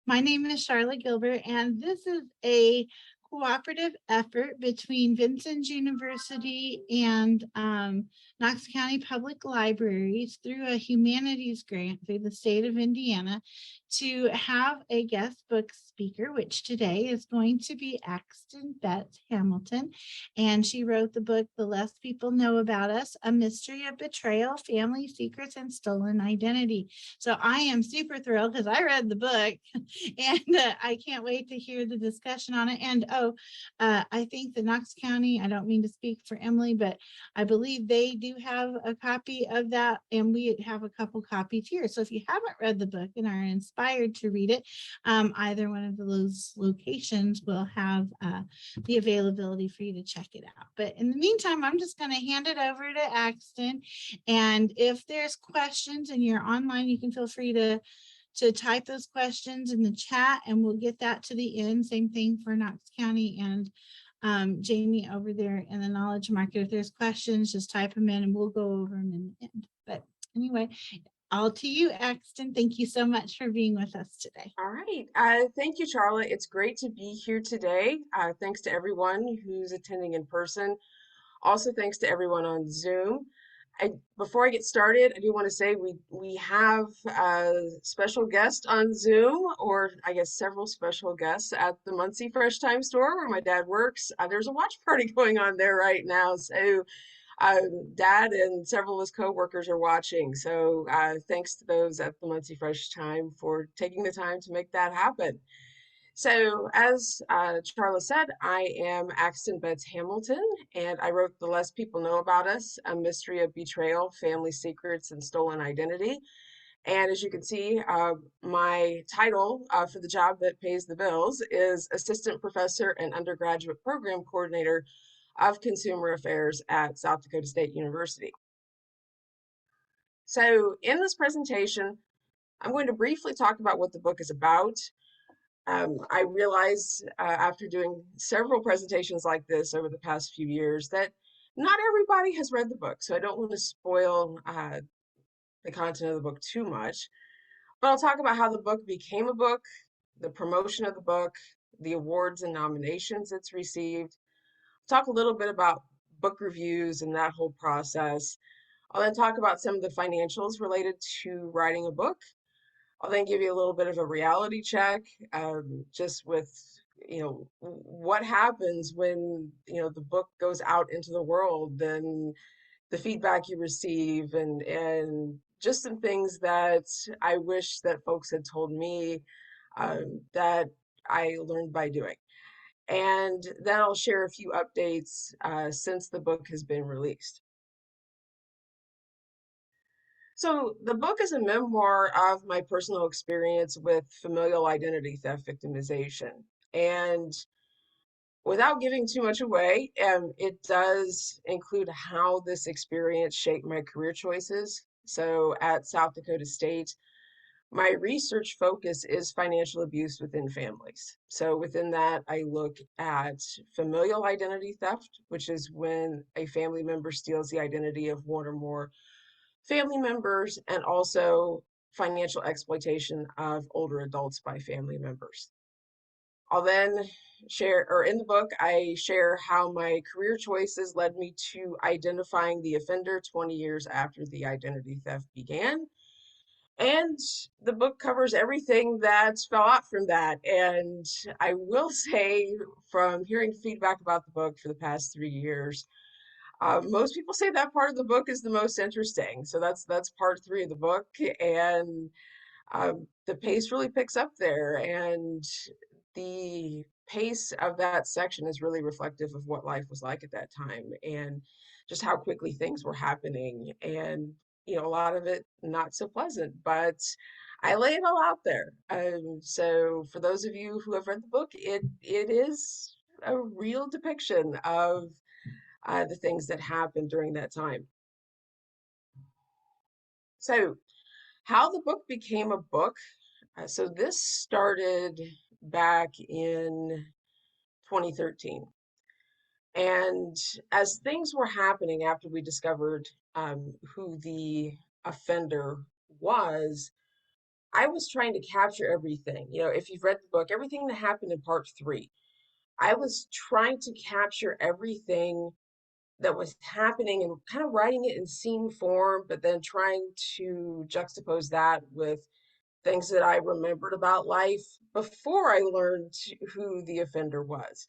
My name is Charlotte Gilbert, and this is a cooperative effort between Vincennes University and Knox County Public Libraries through a humanities grant through the state of Indiana to have a guest book speaker, which today is going to be Axton Betz-Hamilton. And she wrote the book, The Less People Know About Us, A Mystery of Betrayal, Family Secrets, and Stolen Identity. So I am super thrilled because I read the book and I can't wait to hear the discussion on it. And I think the Knox County, I don't mean to speak for Emily, but I believe they do have a copy of that, and we have a couple copies here. So if you haven't read the book and are inspired to read it, either one of those locations will have the availability for you to check it out. But in the meantime, I'm just going to hand it over to Axton. And if there's questions and you're online, you can feel free to type those questions in the chat, and we'll get that to the end. Same thing for Knox County and Jamie over there in the knowledge market. If there's questions, just type them in and we'll go over them in the end. But anyway, all to you, Axton. Thank you so much for being with us today. All right. Thank you, Charlotte. It's great to be here today. Thanks to everyone who's attending in person. Also, thanks to everyone on Zoom. Before I get started, I do want to say we have a special guest on Zoom, or I guess several special guests at the Muncie Fresh Time store where my dad works. There's a watch party going on there right now, so Dad and several of his coworkers are watching. So thanks to those at the Muncie Fresh Time for taking the time to make that happen. So, as Charla said, I am Axton Betz-Hamilton, and I wrote The Less People Know About Us, A Mystery of Betrayal, Family Secrets, and Stolen Identity. And as you can see, my title for the job that pays the bills is Assistant Professor and Undergraduate Program Coordinator of Consumer Affairs at South Dakota State University. So, in this presentation, I'm going to briefly talk about what the book is about. I realize after doing several presentations like this over the past few years that not everybody has read the book, so I don't want to spoil the content of the book too much. But I'll talk about how the book became a book, the promotion of the book, the awards and nominations it's received. Talk a little bit about book reviews and that whole process. I'll then talk about some of the financials related to writing a book. I'll then give you a little bit of a reality check, just with, what happens when, the book goes out into the world, and the feedback you receive, and just some things that I wish that folks had told me that I learned by doing. And then I'll share a few updates since the book has been released. So, the book is a memoir of my personal experience with familial identity theft victimization. And without giving too much away, it does include how this experience shaped my career choices. So, at South Dakota State, my research focus is financial abuse within families. So, within that, I look at familial identity theft, which is when a family member steals the identity of one or more family members, and also financial exploitation of older adults by family members. I'll then share, or in the book, I share how my career choices led me to identifying the offender 20 years after the identity theft began. And the book covers everything that fell out from that. And I will say, from hearing feedback about the book for the past 3 years, most people say that part of the book is the most interesting. So that's part 3 of the book, and the pace really picks up there, and the pace of that section is really reflective of what life was like at that time, and just how quickly things were happening, and a lot of it not so pleasant, but I lay it all out there. So for those of you who have read the book, it is a real depiction of the things that happened during that time. So, how the book became a book. So, this started back in 2013. And as things were happening after we discovered who the offender was, I was trying to capture everything. If you've read the book, everything that happened in part three, I was trying to capture everything that was happening and kind of writing it in scene form, but then trying to juxtapose that with things that I remembered about life before I learned who the offender was.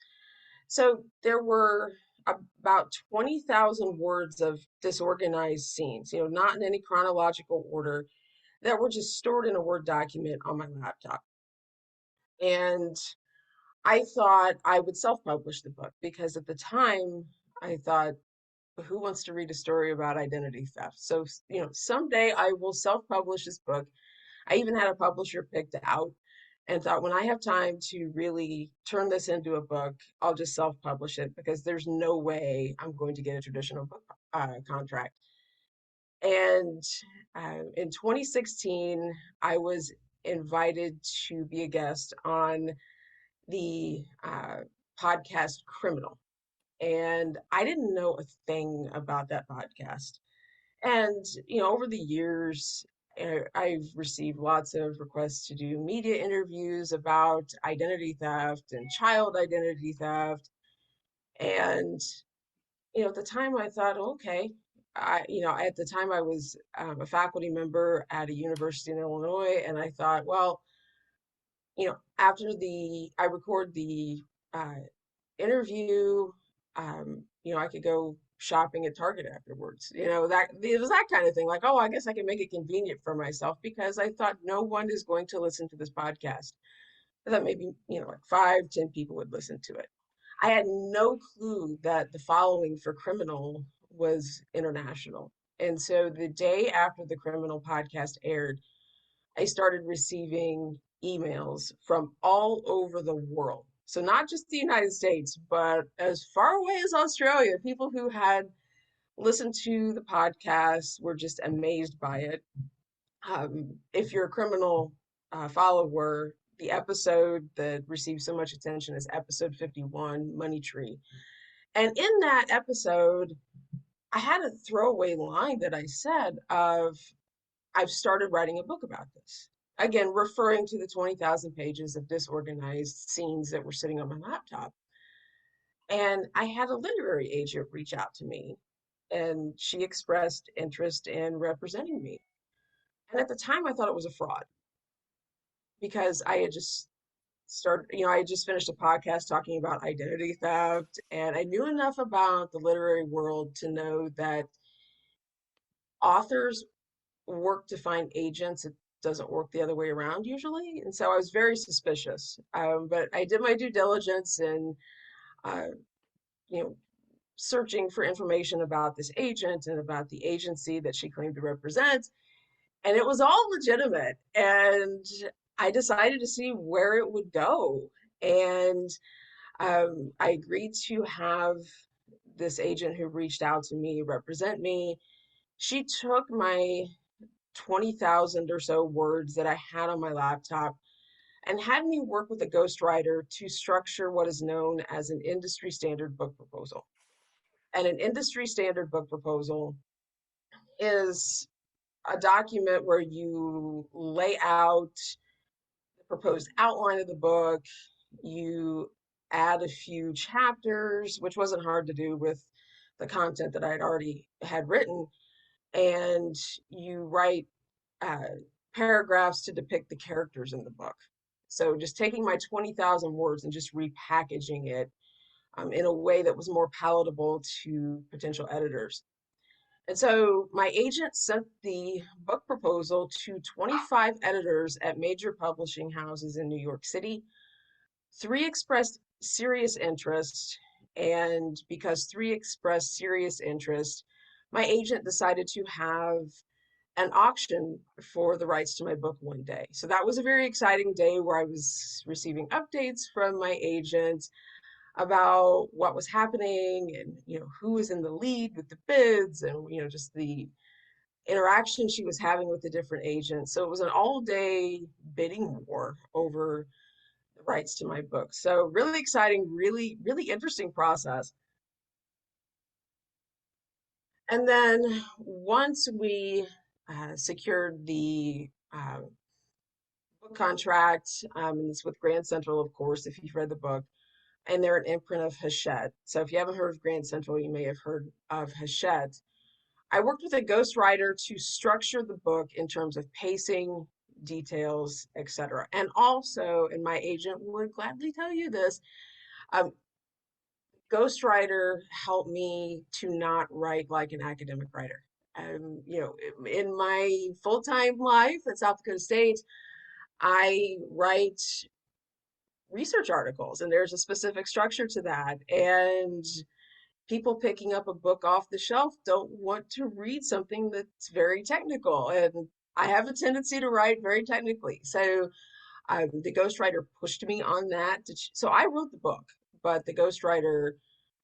So there were about 20,000 words of disorganized scenes, not in any chronological order, that were just stored in a Word document on my laptop. And I thought I would self-publish the book because at the time I thought, who wants to read a story about identity theft? So, someday I will self-publish this book. I even had a publisher picked out and thought when I have time to really turn this into a book, I'll just self-publish it because there's no way I'm going to get a traditional book contract. And in 2016, I was invited to be a guest on the podcast Criminal. And I didn't know a thing about that podcast. And, over the years, I've received lots of requests to do media interviews about identity theft and child identity theft. And, at the time I thought, okay, at the time I was a faculty member at a university in Illinois, and I thought, well, after I record the uh, interview, I could go shopping at Target afterwards. That it was that kind of thing. Like, oh, I guess I can make it convenient for myself because I thought no one is going to listen to this podcast. I thought maybe, like 5, 10 people would listen to it. I had no clue that the following for Criminal was international. And so the day after the Criminal podcast aired, I started receiving emails from all over the world. So, not just the United States, but as far away as Australia, people who had listened to the podcast were just amazed by it. If you're a Criminal follower, the episode that received so much attention is episode 51, Money Tree. And in that episode, I had a throwaway line that I said of, I've started writing a book about this. Again, referring to the 20,000 pages of disorganized scenes that were sitting on my laptop. And I had a literary agent reach out to me, and she expressed interest in representing me. And at the time, I thought it was a fraud because I had just I had just finished a podcast talking about identity theft, and I knew enough about the literary world to know that authors work to find agents. It doesn't work the other way around usually. And so I was very suspicious. But I did my due diligence and, uh, you know, searching for information about this agent and about the agency that she claimed to represent. And it was all legitimate. And I decided to see where it would go. And I agreed to have this agent who reached out to me represent me. She took my 20,000 or so words that I had on my laptop and had me work with a ghostwriter to structure what is known as an industry standard book proposal. And an industry standard book proposal is a document where you lay out the proposed outline of the book, you add a few chapters, which wasn't hard to do with the content that I'd already had written, and you write uh, paragraphs to depict the characters in the book. So just taking my 20,000 words and just repackaging it in a way that was more palatable to potential editors. And so my agent sent the book proposal to 25 editors at major publishing houses in New York City. 3 expressed serious interest, and because 3 expressed serious interest, my agent decided to have an auction for the rights to my book one day. So that was a very exciting day where I was receiving updates from my agent about what was happening and who was in the lead with the bids and just the interaction she was having with the different agents. So it was an all-day bidding war over the rights to my book. So really exciting, really, really interesting process. And then once we secured the book contract, and it's with Grand Central, of course, if you've read the book, and they're an imprint of Hachette. So if you haven't heard of Grand Central, you may have heard of Hachette. I worked with a ghostwriter to structure the book in terms of pacing, details, etc. And also, and my agent would gladly tell you this, um, ghostwriter helped me to not write like an academic writer. In my full-time life at South Dakota State, I write research articles, and there's a specific structure to that. And people picking up a book off the shelf don't want to read something that's very technical. And I have a tendency to write very technically. So the ghostwriter pushed me on that. So I wrote the book, but the ghostwriter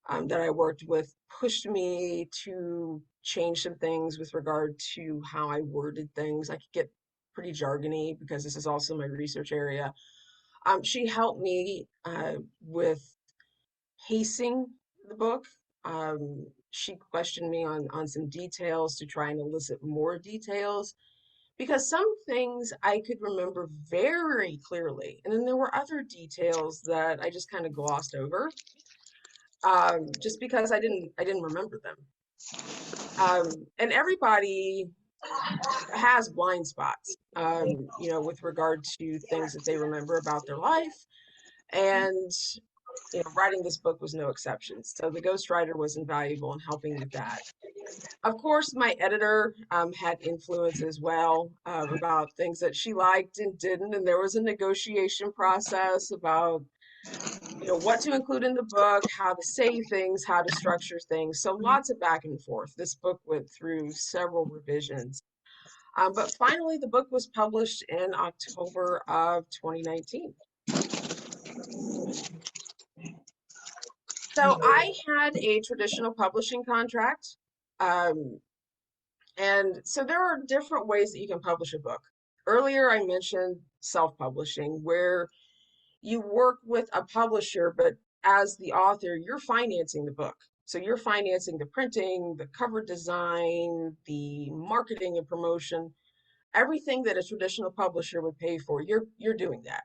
that I worked with pushed me to change some things with regard to how I worded things. I could get pretty jargony because this is also my research area. She helped me with pacing the book. She questioned me on some details to try and elicit more details because some things I could remember very clearly, and then there were other details that I just kind of glossed over, just because I didn't remember them. And everybody has blind spots, with regard to things that they remember about their life, and writing this book was no exception. So the ghostwriter was invaluable in helping with that. Of course, my editor had influence as well, about things that she liked and didn't, and there was a negotiation process about what to include in the book, how to say things, how to structure things. So lots of back and forth. This book went through several revisions. But finally, the book was published in October of 2019. So I had a traditional publishing contract. Um, and so there are different ways that you can publish a book. Earlier, I mentioned self-publishing, where you work with a publisher, but as the author, you're financing the book. So you're financing the printing, the cover design, the marketing and promotion, everything that a traditional publisher would pay for. You're doing that.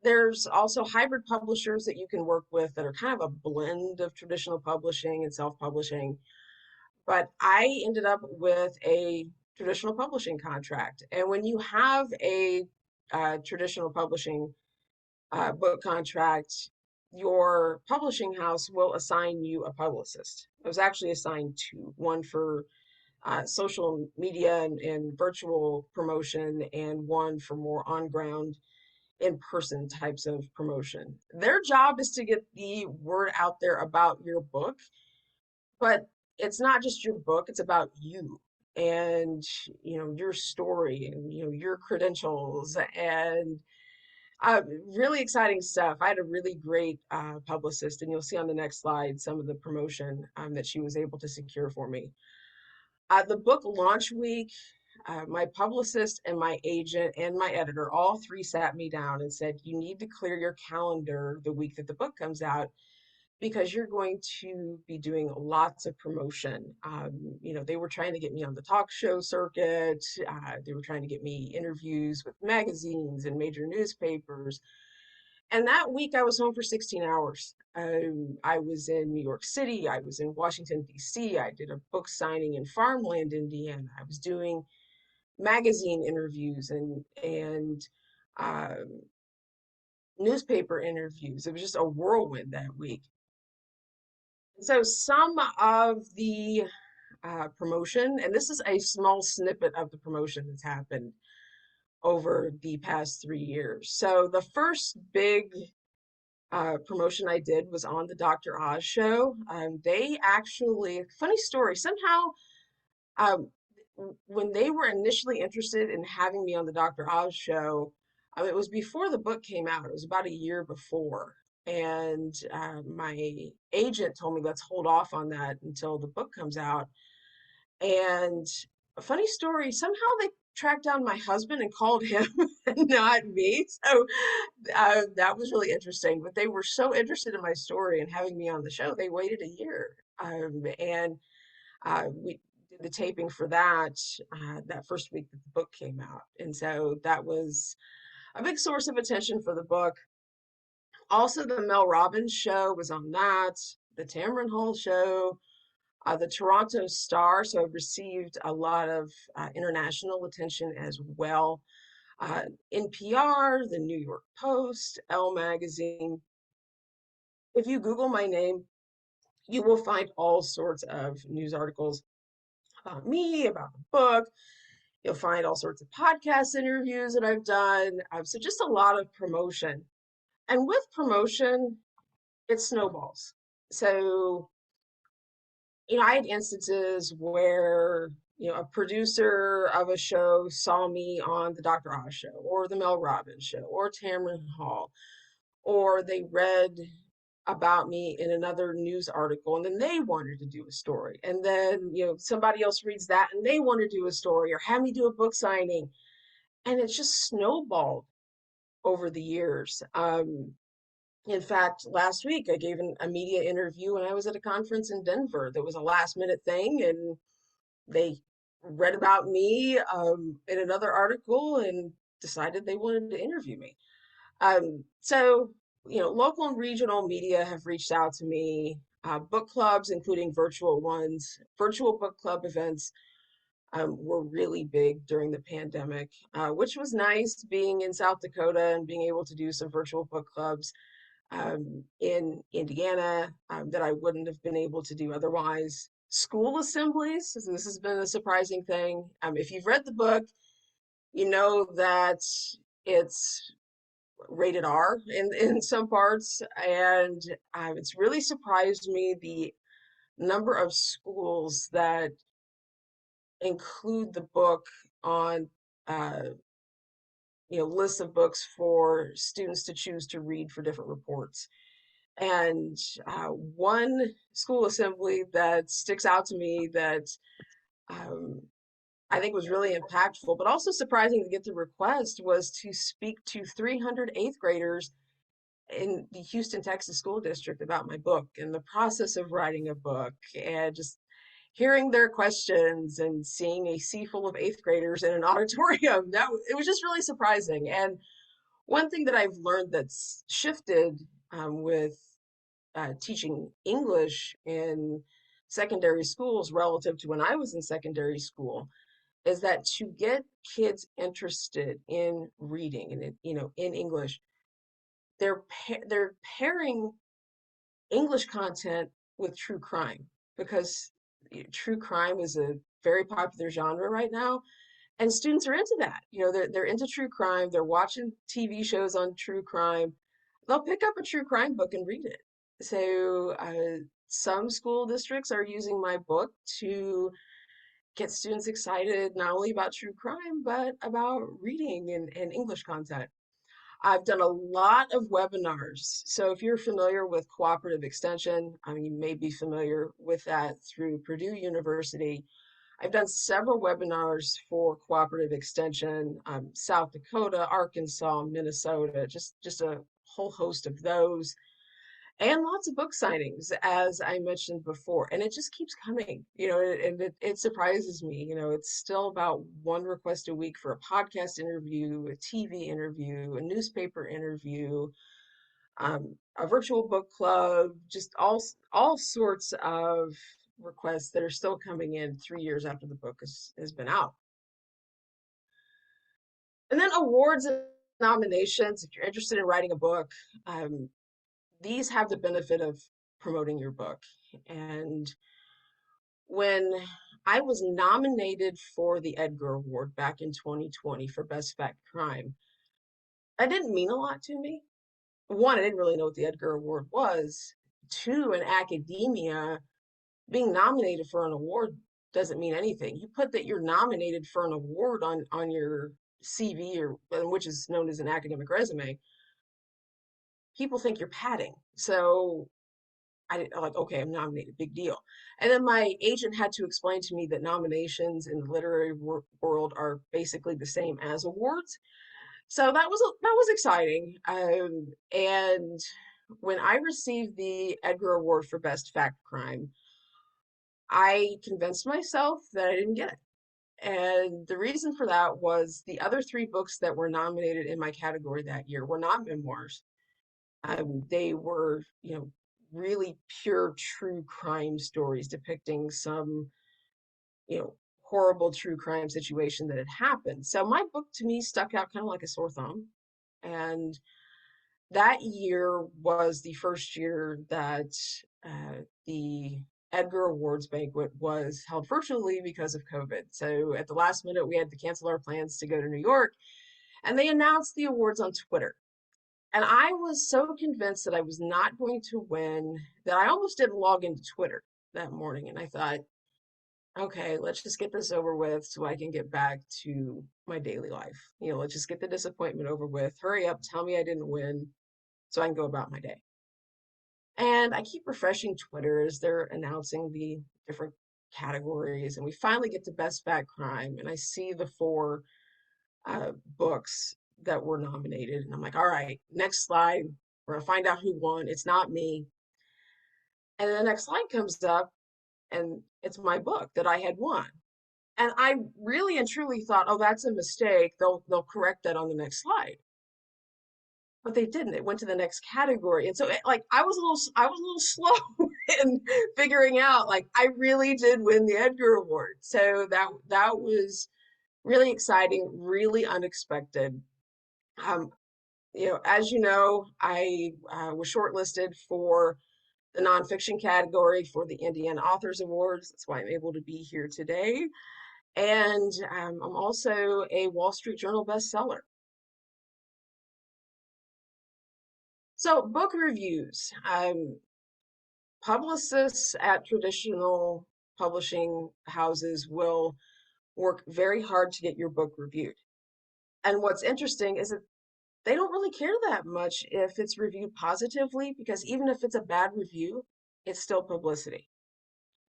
There's also hybrid publishers that you can work with that are kind of a blend of traditional publishing and self-publishing. But I ended up with a traditional publishing contract. And when you have a traditional publishing book contract, your publishing house will assign you a publicist. I was actually assigned two, one for social media and virtual promotion, and one for more on ground, in person types of promotion. Their job is to get the word out there about your book, but it's not just your book, it's about you and your story and your credentials and really exciting stuff. I had a really great publicist, and you'll see on the next slide some of the promotion that she was able to secure for me. The book launch week, my publicist and my agent and my editor, all three sat me down and said, you need to clear your calendar the week that the book comes out because you're going to be doing lots of promotion. They were trying to get me on the talk show circuit. They were trying to get me interviews with magazines and major newspapers. And that week I was home for 16 hours. I was in New York City. I was in Washington, D.C. I did a book signing in Farmland, Indiana. I was doing magazine interviews and um, newspaper interviews. It was just a whirlwind that week. So some of the promotion, and this is a small snippet of the promotion that's happened over the past 3 years. So the first big promotion I did was on the Dr. Oz show. They actually, funny story, somehow um, when they were initially interested in having me on the Dr. Oz show, it was before the book came out. It was about a year before. And my agent told me, let's hold off on that until the book comes out. And a funny story, somehow they tracked down my husband and called him and not me. So that was really interesting. But they were so interested in my story and having me on the show, they waited a year. And we did the taping for that that first week that the book came out. And so that was a big source of attention for the book. Also, the Mel Robbins show was on that, the Tamron Hall show, the Toronto Star, so I've received a lot of international attention as well. NPR, the New York Post, Elle Magazine. If you Google my name, you will find all sorts of news articles about me, about the book. You'll find all sorts of podcast interviews that I've done. So just a lot of promotion. And with promotion, it snowballs. So, I had instances where, a producer of a show saw me on the Dr. Oz show or the Mel Robbins show or Tamron Hall, or they read about me in another news article and then they wanted to do a story. And then, somebody else reads that and they want to do a story or have me do a book signing. And it's just snowballed over the years. In fact, last week I gave a media interview when I was at a conference in Denver. That was a last minute thing, and they read about me in another article and decided they wanted to interview me. So, local and regional media have reached out to me. Book clubs, including virtual ones, virtual book club events were really big during the pandemic, which was nice being in South Dakota and being able to do some virtual book clubs in Indiana that I wouldn't have been able to do otherwise. School assemblies, this has been a surprising thing. If you've read the book, you know that it's rated R in some parts, and it's really surprised me the number of schools that include the book on lists of books for students to choose to read for different reports. And one school assembly that sticks out to me that um, I think was really impactful, but also surprising to get the request, was to speak to 300 eighth graders in the Houston, Texas school district about my book and the process of writing a book, and just hearing their questions and seeing a sea full of eighth graders in an auditorium. It was just really surprising. And one thing that I've learned that's shifted with teaching English in secondary schools relative to when I was in secondary school is that to get kids interested in reading and in English, they're pairing English content with true crime, because true crime is a very popular genre right now, and students are into that. They're into true crime. They're watching TV shows on true crime. They'll pick up a true crime book and read it. So some school districts are using my book to get students excited not only about true crime but about reading and English content. I've done a lot of webinars. So if you're familiar with cooperative extension, you may be familiar with that through Purdue University. I've done several webinars for cooperative extension, South Dakota, Arkansas, Minnesota, just a whole host of those, and lots of book signings, as I mentioned before. And it just keeps coming, and it surprises me. It's still about one request a week for a podcast interview, a TV interview, a newspaper interview, a virtual book club, just all sorts of requests that are still coming in 3 years after the book has been out. And then awards and nominations. If you're interested in writing a book, these have the benefit of promoting your book. And when I was nominated for the Edgar Award back in 2020 for Best Fact Crime, that didn't mean a lot to me. One, I didn't really know what the Edgar Award was. Two, in academia, being nominated for an award doesn't mean anything. You put that you're nominated for an award on your CV, or which is known as an academic resume, people think you're padding. So I'm like, okay, I'm nominated, big deal. And then my agent had to explain to me that nominations in the literary world are basically the same as awards. So that was exciting. And when I received the Edgar Award for Best Fact Crime, I convinced myself that I didn't get it. And the reason for that was the other three books that were nominated in my category that year were not memoirs. They were, really pure true crime stories depicting some, horrible true crime situation that had happened. So my book to me stuck out kind of like a sore thumb. And that year was the first year that the Edgar Awards banquet was held virtually because of COVID. So at the last minute, we had to cancel our plans to go to New York, and they announced the awards on Twitter. And I was so convinced that I was not going to win that I almost didn't log into Twitter that morning. And I thought, okay, let's just get this over with so I can get back to my daily life. Let's just get the disappointment over with. Hurry up, tell me I didn't win so I can go about my day. And I keep refreshing Twitter as they're announcing the different categories. And we finally get to Best Bad Crime. And I see the four books that were nominated. And I'm like, all right, next slide. We're going to find out who won. It's not me. And then the next slide comes up, and it's my book that I had won. And I really and truly thought, oh, that's a mistake. They'll correct that on the next slide. But they didn't. It went to the next category. And so I was a little slow in figuring out like I really did win the Edgar Award. So that was really exciting, really unexpected. Um, as you know, I was shortlisted for the nonfiction category for the Indiana Authors Awards. That's why I'm able to be here today. And I'm also a Wall Street Journal bestseller. So book reviews. Publicists at traditional publishing houses will work very hard to get your book reviewed. And what's interesting is that they don't really care that much if it's reviewed positively, because even if it's a bad review, it's still publicity.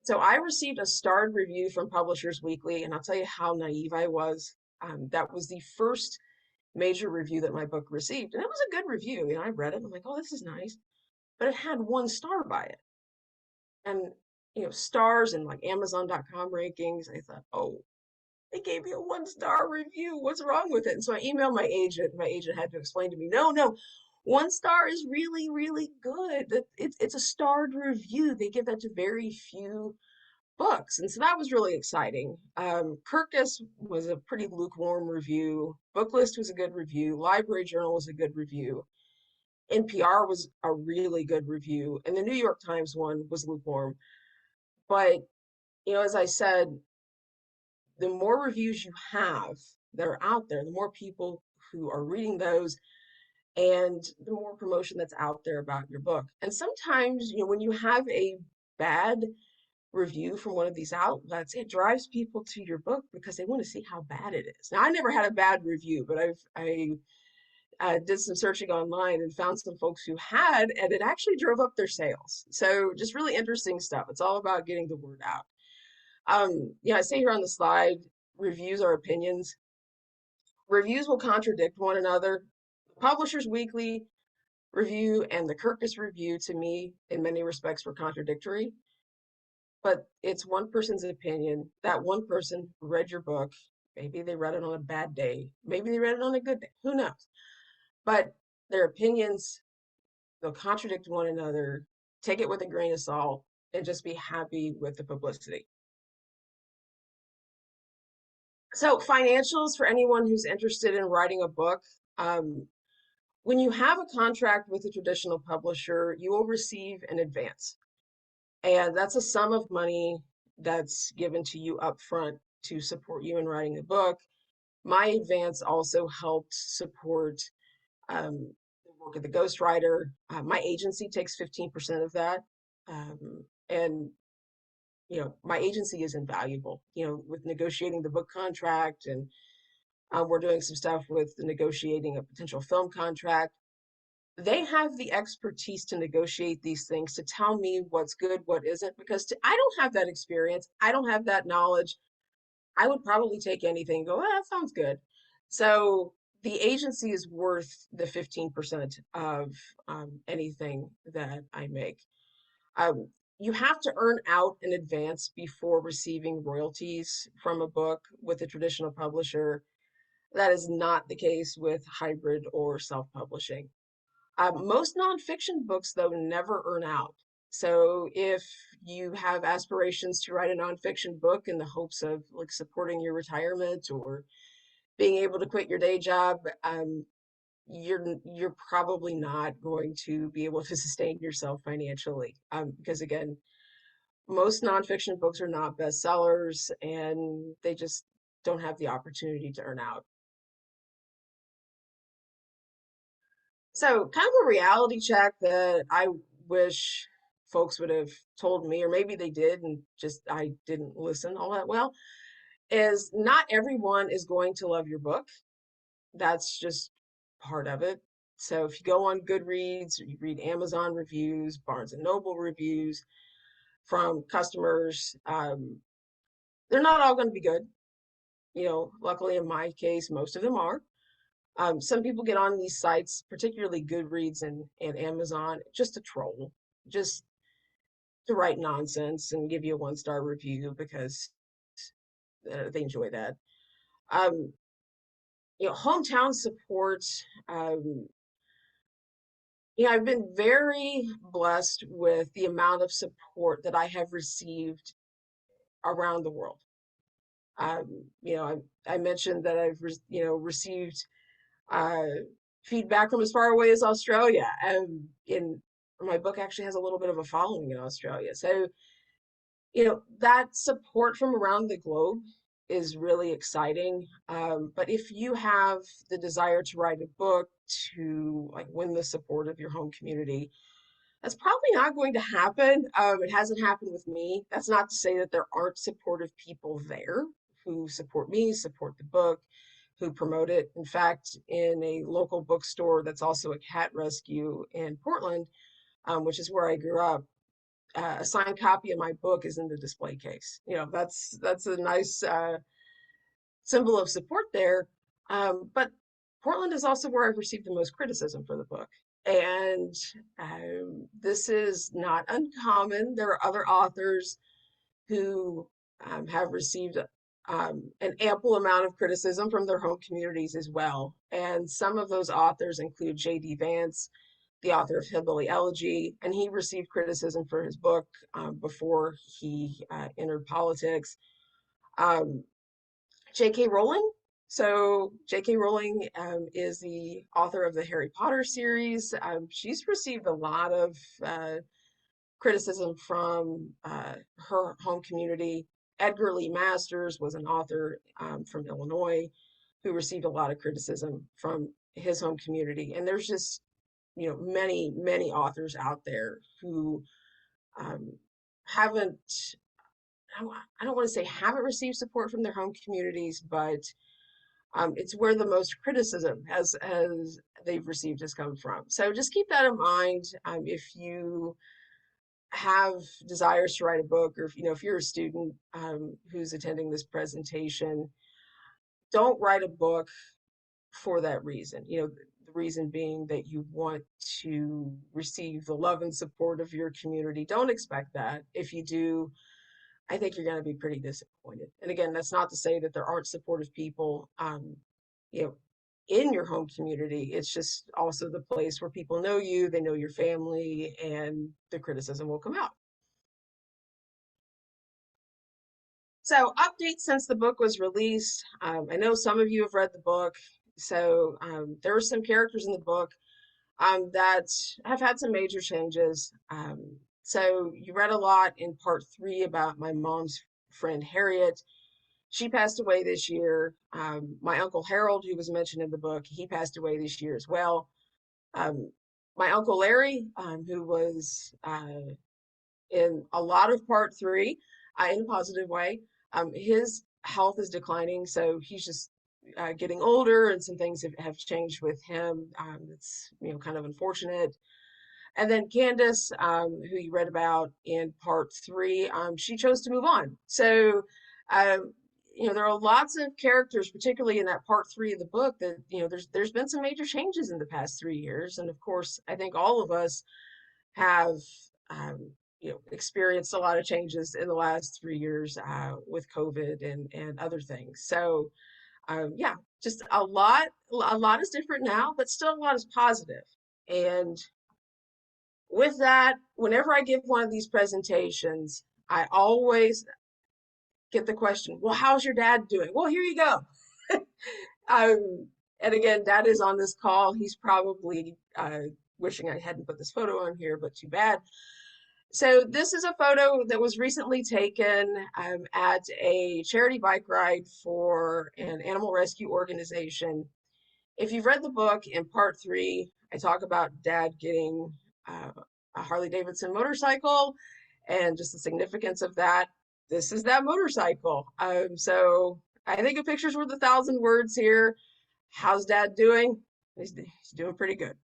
So I received a starred review from Publishers Weekly, and I'll tell you how naive I was. That was the first major review that my book received, and it was a good review. I read it, and I'm like, oh, this is nice, but it had 1 star by it. And stars and like Amazon.com rankings. I thought, oh, they gave me a 1 star review. What's wrong with it? And so I emailed my agent. My agent had to explain to me, no, 1 star is really, really good. It's a starred review. They give that to very few books. And so that was really exciting. Kirkus was a pretty lukewarm review. Booklist was a good review. Library Journal was a good review. NPR was a really good review. And the New York Times one was lukewarm. But, as I said, the more reviews you have that are out there, the more people who are reading those, and the more promotion that's out there about your book. And sometimes, when you have a bad review from one of these outlets, it drives people to your book because they want to see how bad it is. Now, I never had a bad review, but I did some searching online and found some folks who had, and it actually drove up their sales. So just really interesting stuff. It's all about getting the word out. I say here on the slide, reviews are opinions. Reviews will contradict one another. Publishers Weekly review and the Kirkus review, to me, in many respects, were contradictory. But it's one person's opinion. That one person read your book. Maybe they read it on a bad day. Maybe they read it on a good day. Who knows? But their opinions, they'll contradict one another. Take it with a grain of salt and just be happy with the publicity. So financials for anyone who's interested in writing a book. When you have a contract with a traditional publisher, you will receive an advance. And that's a sum of money that's given to you up front to support you in writing the book. My advance also helped support the work of the ghostwriter. My agency takes 15% of that. And my agency is invaluable, with negotiating the book contract, and we're doing some stuff with negotiating a potential film contract. They have the expertise to negotiate these things, to tell me what's good, what isn't, because I don't have that experience. I don't have that knowledge. I would probably take anything and go, that sounds good. So the agency is worth the 15% of anything that I make. you have to earn out in advance before receiving royalties from a book with a traditional publisher. That is not the case with hybrid or self-publishing. Most nonfiction books, though, never earn out. So if you have aspirations to write a nonfiction book in the hopes of like supporting your retirement or being able to quit your day job, you're probably not going to be able to sustain yourself financially. Because again, most nonfiction books are not bestsellers and they just don't have the opportunity to earn out. So, kind of a reality check that I wish folks would have told me, or maybe they did and just I didn't listen all that well, is not everyone is going to love your book. That's just part of it. So, if you go on Goodreads, or you read Amazon reviews, Barnes and Noble reviews from customers, they're not all going to be good. Luckily in my case, most of them are. Some people get on these sites, particularly Goodreads and Amazon, just to troll, just to write nonsense and give you a one-star review because they enjoy that. Um, hometown support. Um, I've been very blessed with the amount of support that I have received around the world. I mentioned that I've received uh, feedback from as far away as Australia. In my book actually has a little bit of a following in Australia. So, that support from around the globe is really exciting. But if you have the desire to write a book to like win the support of your home community, that's probably not going to happen. It hasn't happened with me. That's not to say that there aren't supportive people there who support me, support the book, who promote it. In fact, in a local bookstore that's also a cat rescue in Portland, which is where I grew up, a signed copy of my book is in the display case. That's a nice symbol of support there. But Portland is also where I've received the most criticism for the book. And this is not uncommon. There are other authors who have received an ample amount of criticism from their home communities as well. And some of those authors include J.D. Vance, the author of Hillbilly Elegy, and he received criticism for his book before he entered politics. Um, J.K. Rowling. So J.K. Rowling is the author of the Harry Potter series. She's received a lot of criticism from her home community. Edgar Lee Masters was an author from Illinois who received a lot of criticism from his home community. And there's just, many, many authors out there who um, haven't, I don't want to say haven't received support from their home communities, but it's where the most criticism has they've received has come from. So just keep that in mind if you have desires to write a book, or if you're a student who's attending this presentation, don't write a book for that reason. The reason being that you want to receive the love and support of your community. Don't expect that. If you do, I think you're going to be pretty disappointed. And again, that's not to say that there aren't supportive people, you know, in your home community. It's just also the place where people know you, they know your family, and the criticism will come out. So, updates since the book was released. I know some of you have read the book. So, there are some characters in the book that have had some major changes. So, you read a lot in part 3 about my mom's friend Harriet. She passed away this year. My uncle Harold, who was mentioned in the book, he passed away this year as well. Um, my uncle Larry, who was in a lot of part 3 in a positive way, his health is declining. So he's just getting older, and some things have changed with him. It's kind of unfortunate. And then Candace, who you read about in part 3, she chose to move on. So, there are lots of characters, particularly in that part 3 of the book, that there's been some major changes in the past 3 years, and of course, I think all of us have experienced a lot of changes in the last 3 years with COVID and other things. So yeah, just a lot. A lot is different now, but still a lot is positive. And with that, whenever I give one of these presentations, I always get the question, well, how's your dad doing? Well, here you go. And again, Dad is on this call. He's probably wishing I hadn't put this photo on here, but too bad. So this is a photo that was recently taken at a charity bike ride for an animal rescue organization. If you've read the book, in part 3, I talk about Dad getting a Harley Davidson motorcycle and just the significance of that. This is that motorcycle. So I think a picture's worth 1,000 words here. How's Dad doing? He's doing pretty good.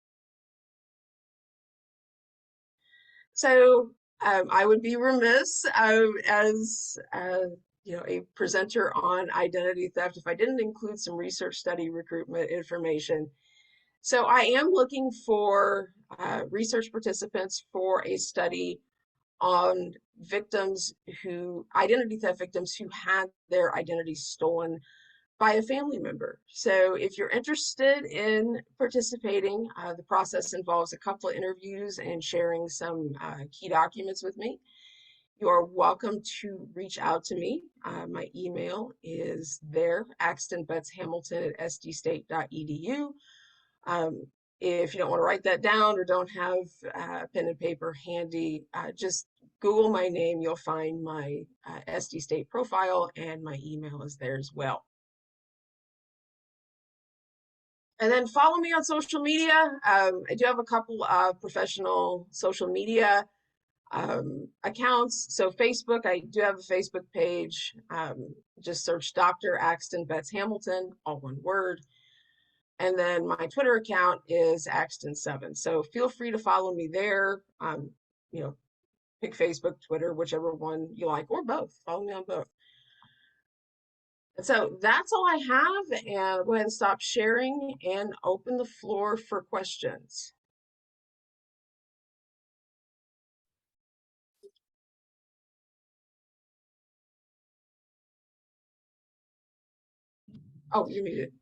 So I would be remiss as a presenter on identity theft if I didn't include some research study recruitment information. So I am looking for research participants for a study on identity theft victims who had their identity stolen by a family member. So if you're interested in participating, the process involves a couple of interviews and sharing some key documents with me. You are welcome to reach out to me. My email is there, Axton Betz-Hamilton at sdstate.edu. If you don't want to write that down or don't have pen and paper handy, just Google my name. You'll find my SD State profile, and my email is there as well. And then follow me on social media. I do have a couple of professional social media accounts. So Facebook, I do have a Facebook page. Just search Dr. Axton Betz-Hamilton, all one word. And then my Twitter account is Axton7. So feel free to follow me there. Pick Facebook, Twitter, whichever one you like, or both. Follow me on both. And so that's all I have, and I'll go ahead and stop sharing and open the floor for questions. Oh, you're muted.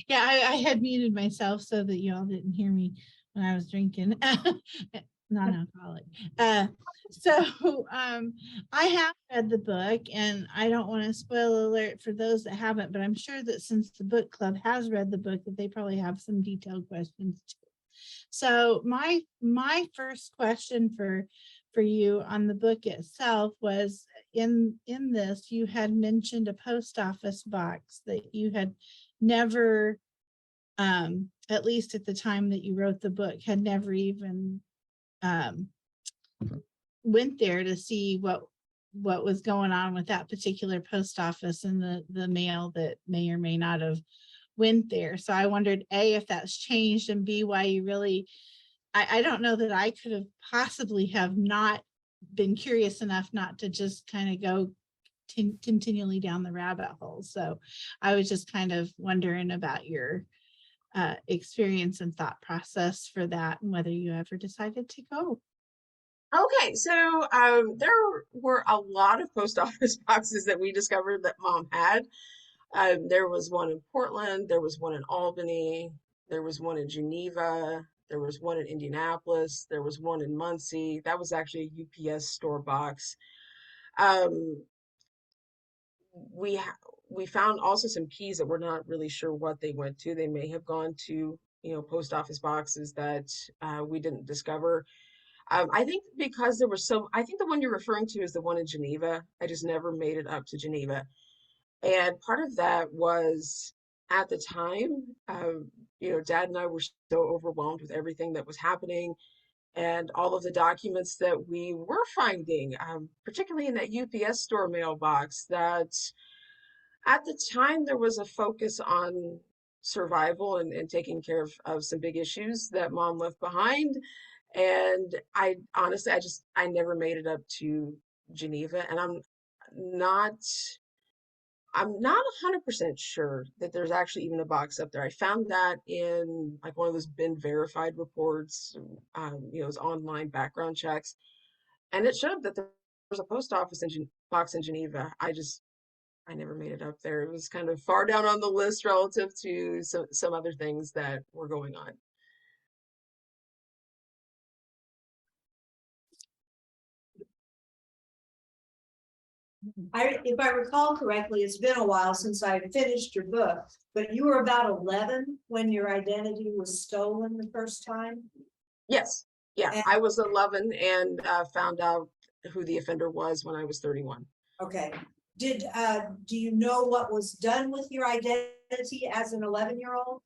Yeah, I had muted myself so that you all didn't hear me when I was drinking. Non-alcoholic. I have read the book, and I don't want to spoil alert for those that haven't, but I'm sure that since the book club has read the book, that they probably have some detailed questions too. So my first question for you on the book itself was, in this, you had mentioned a post office box that you had never, at least at the time that you wrote the book, had never even went there to see what was going on with that particular post office and the mail that may or may not have went there. So I wondered, A, if that's changed, and B, why you really, I don't know that I could have possibly have not been curious enough not to just kind of go continually down the rabbit hole. So I was just kind of wondering about your experience and thought process for that, and whether you ever decided to go. Okay, so there were a lot of post office boxes that we discovered that Mom had. There was one in Portland, there was one in Albany, there was one in Geneva, there was one in Indianapolis, there was one in Muncie. That was actually a UPS store box. We found also some keys that we're not really sure what they went to. They may have gone to post office boxes that we didn't discover. I think because there was I think the one you're referring to is the one in Geneva. I just never made it up to Geneva. And part of that was, at the time, Dad and I were so overwhelmed with everything that was happening and all of the documents that we were finding, particularly in that UPS store mailbox, that at the time there was a focus on survival and taking care of some big issues that Mom left behind. And I honestly, I never made it up to Geneva, and I'm not 100% sure that there's actually even a box up there. I found that in like one of those been verified reports, those online background checks. and it showed that there was a post office box in Geneva. I never made it up there. It was kind of far down on the list relative to some other things that were going on. If I recall correctly, it's been a while since I finished your book, but you were about 11 when your identity was stolen the first time. Yes. Yeah, And- I was 11 and found out who the offender was when I was 31. Okay. Do you know what was done with your identity as an 11-year-old?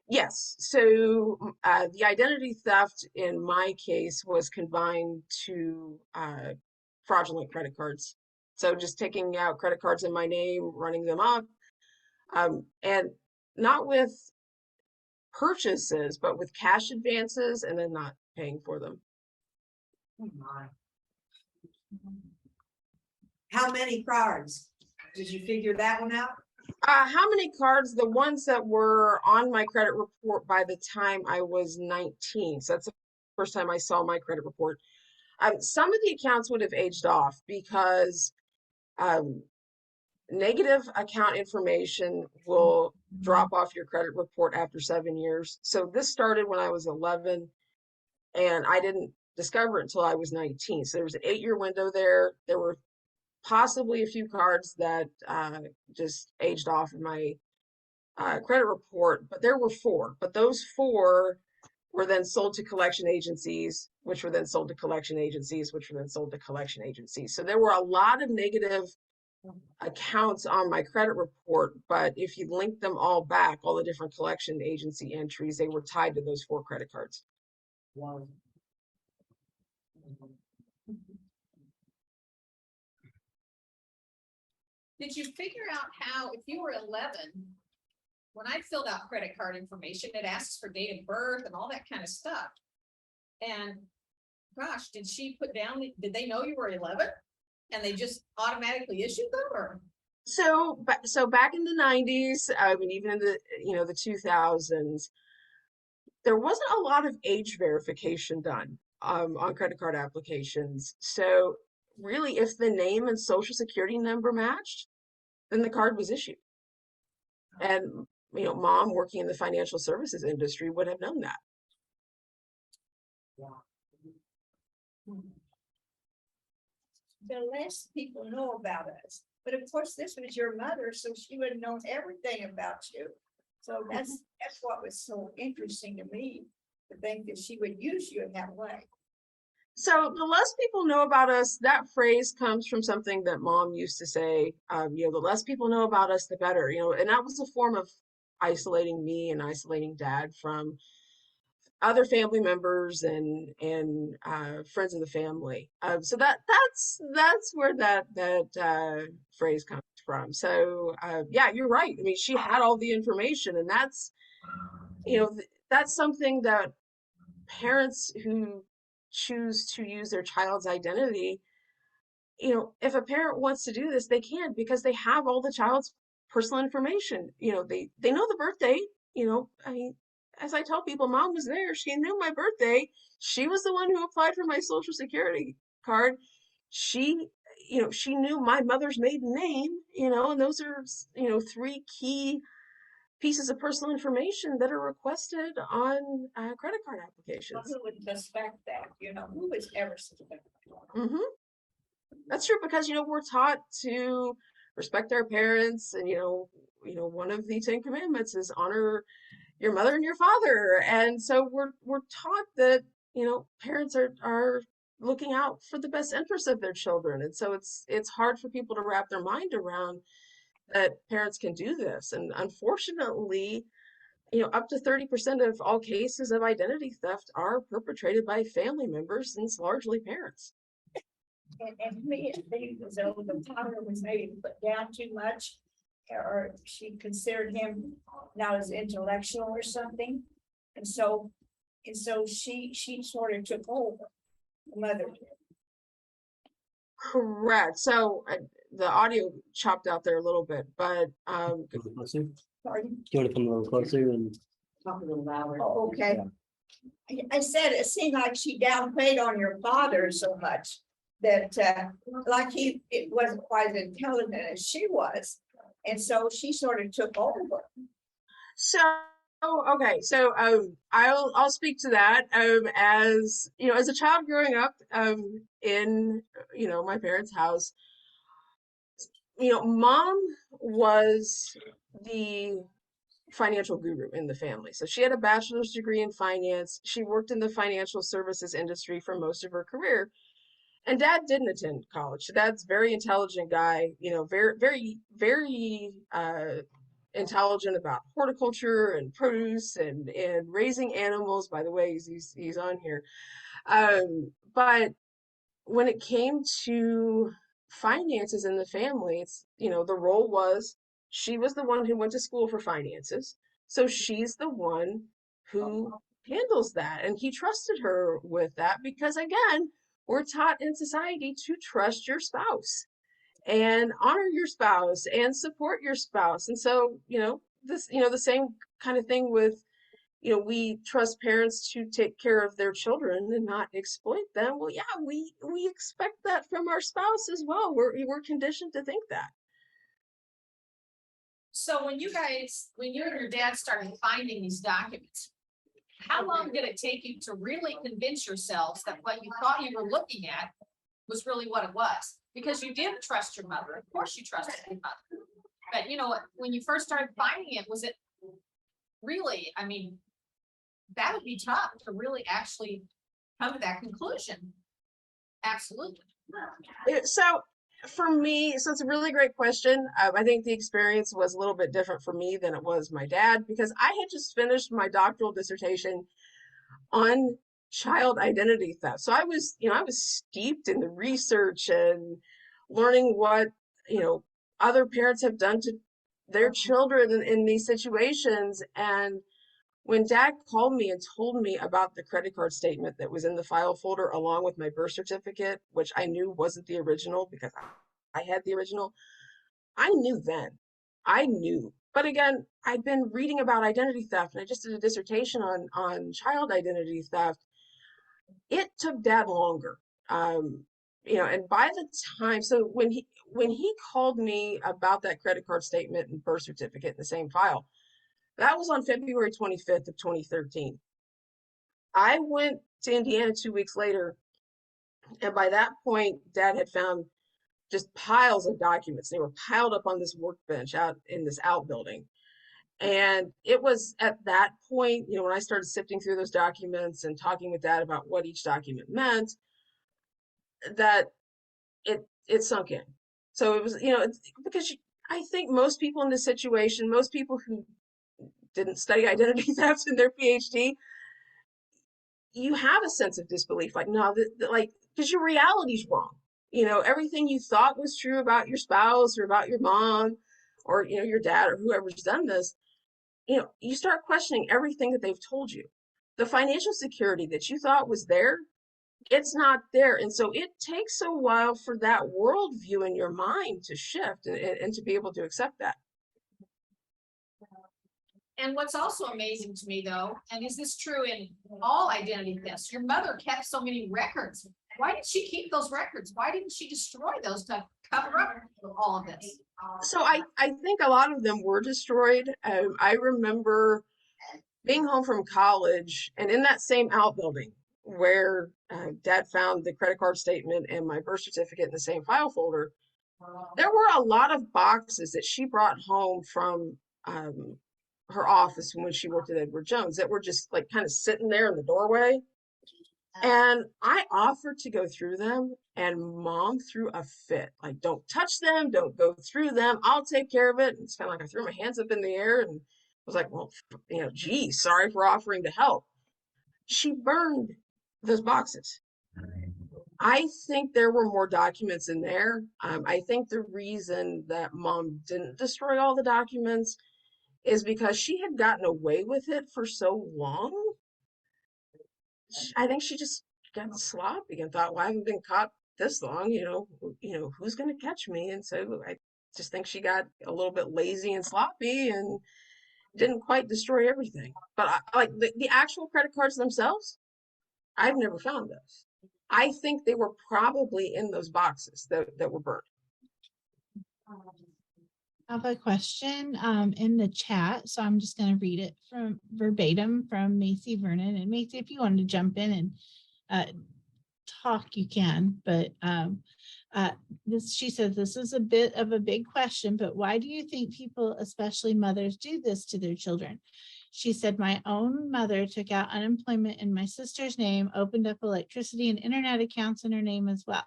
Yes. So the identity theft in my case was confined to fraudulent credit cards. So just taking out credit cards in my name, running them up, and not with purchases, but with cash advances and then not paying for them. Oh my. How many cards? Did you figure that one out? How many cards? The ones that were on my credit report by the time I was 19. So that's the first time I saw my credit report. Some of the accounts would have aged off because negative account information will drop off your credit report after 7 years. So this started when I was 11 and I didn't discover it until I was 19. So there was an 8-year window there. There were possibly a few cards that just aged off in my credit report, but there were 4. But those 4 were then sold to collection agencies, which were then sold to collection agencies, which were then sold to collection agencies. So there were a lot of negative accounts on my credit report, but if you link them all back, all the different collection agency entries, they were tied to those 4 credit cards. Wow. Did you figure out how, if you were 11, when I filled out credit card information, it asks for date of birth and all that kind of stuff. And gosh, did she put down, did they know you were 11 and they just automatically issued them, or? So back in the 90s, and even in the, the 2000s, there wasn't a lot of age verification done on credit card applications. So really, if the name and social security number matched, then the card was issued. And mom working in the financial services industry would have known that. The less people know about us, but of course this was your mother, so she would have known everything about you. So that's what was so interesting to me, to think that she would use you in that way. So the less people know about us, that phrase comes from something that mom used to say, the less people know about us, the better, and that was a form of isolating me and isolating dad from other family members and friends of the family. So that's where that phrase comes from. So yeah, you're right. I mean, she had all the information, and that's that's something that parents who choose to use their child's identity, if a parent wants to do this, they can, because they have all the child's personal information. They know the birthday. I mean, as I tell people, mom was there. She knew my birthday. She was the one who applied for my social security card. She knew my mother's maiden name, and those are, 3 key pieces of personal information that are requested on credit card applications. Well, who would suspect that? Who would ever suspect that? Mm-hmm. That's true, because we're taught to respect our parents, and one of the 10 commandments is honor your mother and your father, and so we're taught that parents are looking out for the best interests of their children, and so it's hard for people to wrap their mind around that parents can do this. And unfortunately, up to 30% of all cases of identity theft are perpetrated by family members, and it's largely parents. And me, I think as though the father was maybe put down too much, or she considered him not as intellectual or something, and so she sort of took over. The mother did. Correct. So the audio chopped out there a little bit, but Pardon? Do you want to come a little closer and Talk a little louder. Oh, okay. Yeah. I said it seemed like she downplayed on your father so much that like it wasn't quite as intelligent as she was. And so she sort of took over. So, okay, so I'll speak to that. As you know, as a child growing up in my parents' house, mom was the financial guru in the family. So she had a bachelor's degree in finance. She worked in the financial services industry for most of her career. And dad didn't attend college. So dad's a very intelligent guy, very, very, very intelligent about horticulture and produce and raising animals. By the way, he's on here. But when it came to finances in the family, it's, the role was she was the one who went to school for finances. So she's the one who handles that. And he trusted her with that because, again, we're taught in society to trust your spouse and honor your spouse and support your spouse. And so, the same kind of thing with, we trust parents to take care of their children and not exploit them. Well, yeah, we expect that from our spouse as well. We're conditioned to think that. So when you and your dad started finding these documents, how long did it take you to really convince yourselves that what you thought you were looking at was really what it was? Because you did trust your mother. Of course you trusted your mother. But when you first started finding it, was it really, that would be tough to really actually come to that conclusion. Absolutely. So for me, so it's a really great question. I think the experience was a little bit different for me than it was my dad, because I had just finished my doctoral dissertation on child identity theft. So I was steeped in the research and learning what, other parents have done to their children in these situations. And when dad called me and told me about the credit card statement that was in the file folder along with my birth certificate, which I knew wasn't the original because I had the original, I knew then. I knew. But again, I'd been reading about identity theft and I just did a dissertation on child identity theft. It took dad longer. And by the time, so when he called me about that credit card statement and birth certificate in the same file, that was on February 25th of 2013. I went to Indiana 2 weeks later, and by that point, dad had found just piles of documents. They were piled up on this workbench out in this outbuilding. And it was at that point, when I started sifting through those documents and talking with dad about what each document meant, that it sunk in. So it was, it's because I think most people in this situation, most people who didn't study identity theft in their PhD, you have a sense of disbelief, like, no, because your reality's wrong. Everything you thought was true about your spouse or about your mom or, your dad or whoever's done this, you start questioning everything that they've told you. The financial security that you thought was there, it's not there. And so it takes a while for that worldview in your mind to shift and to be able to accept that. And what's also amazing to me, though, and is this true in all identity thefts? Your mother kept so many records. Why did she keep those records? Why didn't she destroy those to cover up all of this? So I think a lot of them were destroyed. I remember being home from college and in that same outbuilding where dad found the credit card statement and my birth certificate in the same file folder, there were a lot of boxes that she brought home from her office when she worked at Edward Jones that were just like kind of sitting there in the doorway. And I offered to go through them, and mom threw a fit. Like, don't touch them, don't go through them. I'll take care of it. And it's kind of like I threw my hands up in the air and was like, well, geez, sorry for offering to help. She burned those boxes. I think there were more documents in there. I think the reason that mom didn't destroy all the documents is because she had gotten away with it for so long. I think she just got sloppy and thought, well, I haven't been caught this long, who's going to catch me? And so I just think she got a little bit lazy and sloppy and didn't quite destroy everything. But like the actual credit cards themselves, I've never found those. I think they were probably in those boxes that were burned. I have a question in the chat, so I'm just going to read it from verbatim from Macy Vernon. And Macy, if you wanted to jump in and talk, you can. But she says, this is a bit of a big question, but why do you think people, especially mothers, do this to their children? She said, my own mother took out unemployment in my sister's name, opened up electricity and internet accounts in her name as well.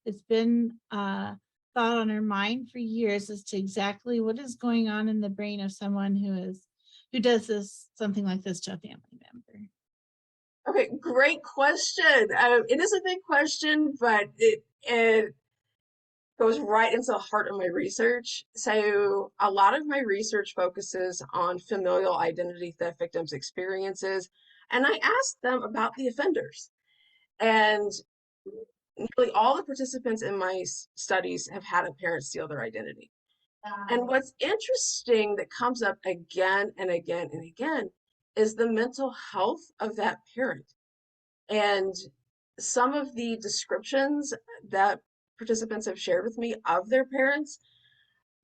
It's been thought on her mind for years as to exactly what is going on in the brain of someone who does something like this to a family member. Okay, great question. It is a big question, but it goes right into the heart of my research. So a lot of my research focuses on familial identity theft victims' experiences, and I asked them about the offenders. And nearly all the participants in my studies have had a parent steal their identity. And what's interesting that comes up again and again and again is the mental health of that parent. And some of the descriptions that participants have shared with me of their parents,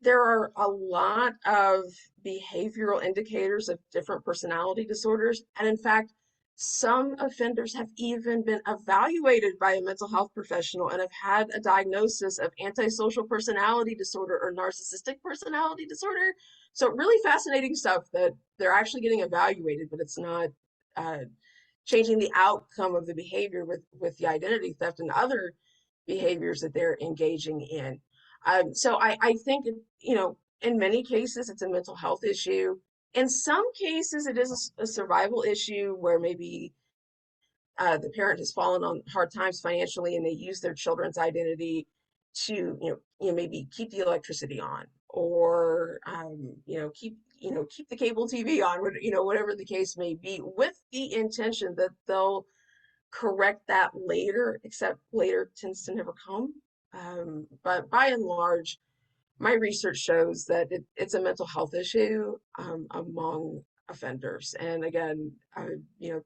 there are a lot of behavioral indicators of different personality disorders. And in fact, some offenders have even been evaluated by a mental health professional and have had a diagnosis of antisocial personality disorder or narcissistic personality disorder. So really fascinating stuff that they're actually getting evaluated, but it's not changing the outcome of the behavior with the identity theft and other behaviors that they're engaging in. So I think, in many cases, it's a mental health issue. In some cases, it is a survival issue where maybe the parent has fallen on hard times financially and they use their children's identity to, maybe keep the electricity on or, keep the cable TV on, whatever the case may be, with the intention that they'll correct that later, except later tends to never come. But by and large, my research shows that it's a mental health issue among offenders. And again,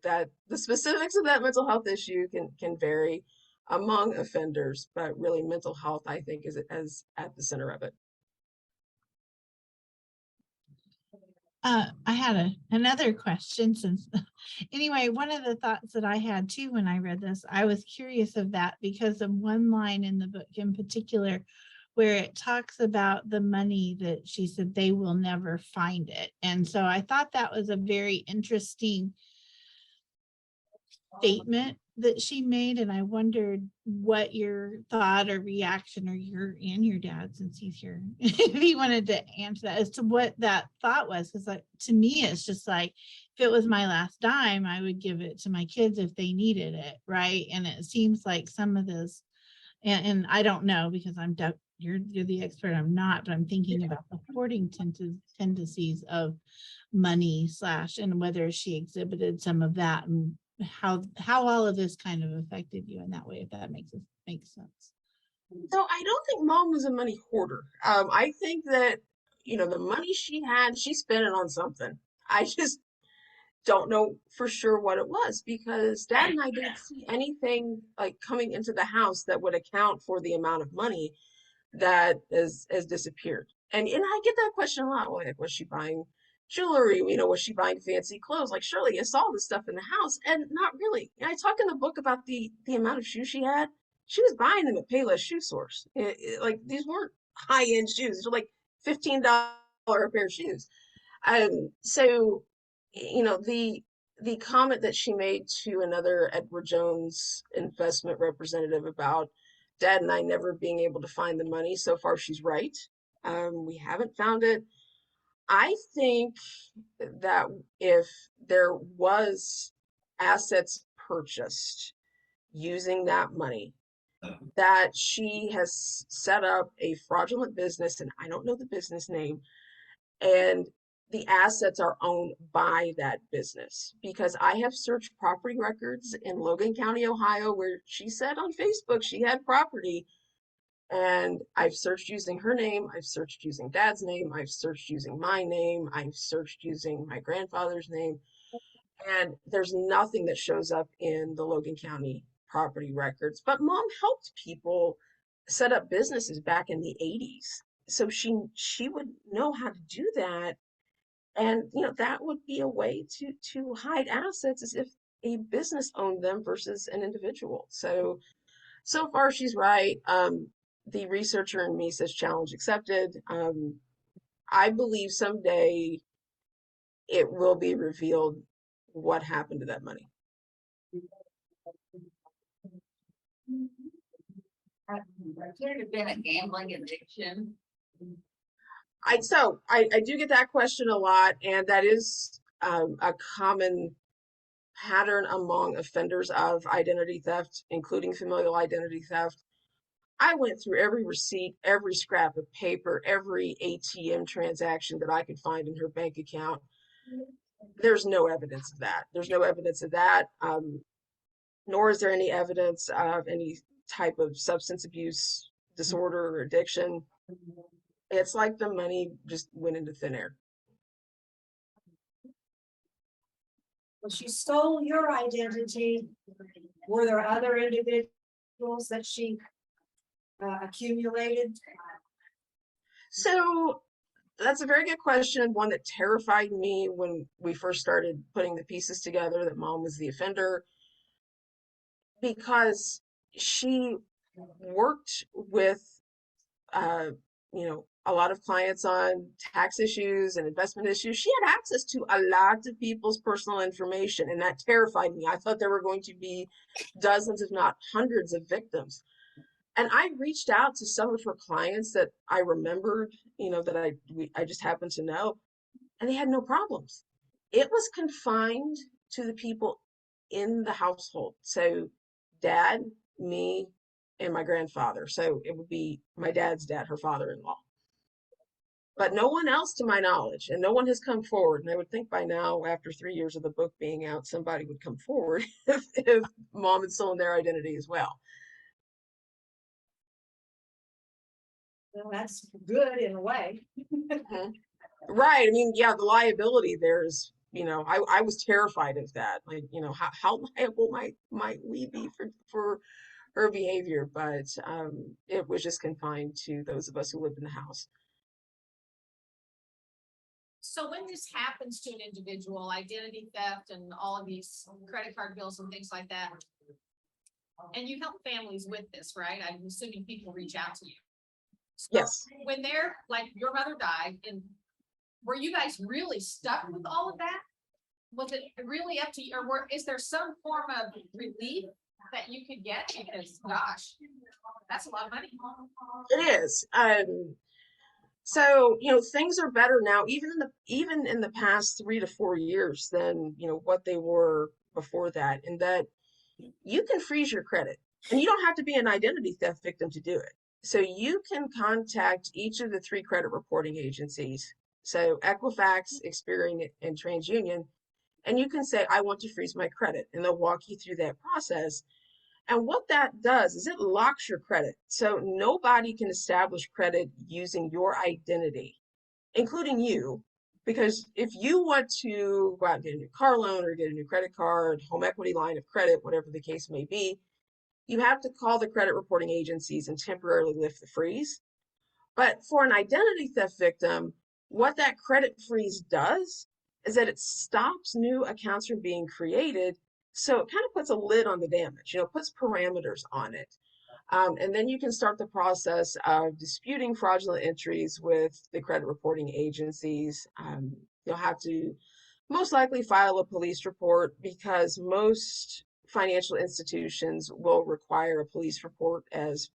that the specifics of that mental health issue can vary among offenders, but really mental health, I think, is at the center of it. I had another question anyway, one of the thoughts that I had too when I read this, I was curious of that because of one line in the book in particular where it talks about the money that she said they will never find it. And so I thought that was a very interesting statement that she made, and I wondered what your thought or reaction, or your dad, since he's here, if he wanted to answer that as to what that thought was. Because to me, it's just like, if it was my last dime, I would give it to my kids if they needed it, right? And it seems like some of this, and I don't know because you're the expert, I'm not, but I'm thinking about the hoarding tendencies of money and whether she exhibited some of that, and how all of this kind of affected you in that way, if that makes sense. So I don't think mom was a money hoarder. I think that, the money she had, she spent it on something. I just don't know for sure what it was, because dad and I didn't see anything like coming into the house that would account for the amount of money that has disappeared. And I get that question a lot. Like, was she buying jewelry? Was she buying fancy clothes? Like, surely I saw this stuff in the house, and not really. I talk in the book about the amount of shoes she had. She was buying them at Payless Shoe Source. Like, these weren't high-end shoes. They're like $15 a pair of shoes. So, the comment that she made to another Edward Jones investment representative about dad and I never being able to find the money, so far she's right. We haven't found it. I think that if there was assets purchased using that money, that she has set up a fraudulent business, and I don't know the business name, and the assets are owned by that business, because I have searched property records in Logan County, Ohio, where she said on Facebook she had property And I've searched using her name, I've searched using dad's name, I've searched using my name, I've searched using my grandfather's name, and there's nothing that shows up in the Logan County property records. But mom helped people set up businesses back in the 80s. So she would know how to do that. And that would be a way to hide assets as if a business owned them versus an individual. So far she's right. The researcher in me says challenge accepted. I believe someday it will be revealed what happened to that money. Could it have been a gambling addiction? I do get that question a lot, and that is a common pattern among offenders of identity theft, including familial identity theft. I went through every receipt, every scrap of paper, every ATM transaction that I could find in her bank account. There's no evidence of that. There's no evidence of that, nor is there any evidence of any type of substance abuse disorder or addiction. It's like the money just went into thin air. Well, she stole your identity. Were there other individuals that she accumulated? So that's a very good question. One that terrified me when we first started putting the pieces together that mom was the offender, because she worked with, a lot of clients on tax issues and investment issues. She had access to a lot of people's personal information, and that terrified me. I thought there were going to be dozens, if not hundreds, of victims. And I reached out to some of her clients that I remembered, that I just happened to know, and they had no problems. It was confined to the people in the household. So dad, me, and my grandfather. So it would be my dad's dad, her father-in-law. But no one else to my knowledge, and no one has come forward. And I would think by now, after 3 years of the book being out, somebody would come forward if mom had stolen their identity as well. Well, that's good in a way. Mhm. Right. I mean, yeah, the liability there is, I was terrified of that. Like, how liable might we be for her behavior? But it was just confined to those of us who lived in the house. So when this happens to an individual, identity theft and all of these credit card bills and things like that, and you help families with this, right? I'm assuming people reach out to you. So Yes. when they're like, your mother died, and were you guys really stuck with all of that? Was it really up to you, or is there some form of relief that you could get? Because gosh, that's a lot of money. It is. So, things are better now, even in the past 3 to 4 years than, what they were before that, in that you can freeze your credit, and you don't have to be an identity theft victim to do it. So you can contact each of the 3 credit reporting agencies, so Equifax, Experian, and TransUnion, and you can say, I want to freeze my credit, and they'll walk you through that process. And what that does is it locks your credit. So nobody can establish credit using your identity, including you. Because if you want to go out and get a new car loan or get a new credit card, home equity line of credit, whatever the case may be, you have to call the credit reporting agencies and temporarily lift the freeze. But for an identity theft victim, what that credit freeze does is that it stops new accounts from being created. So it kind of puts a lid on the damage, puts parameters on it. And then you can start the process of disputing fraudulent entries with the credit reporting agencies. You'll have to most likely file a police report, because most financial institutions will require a police report as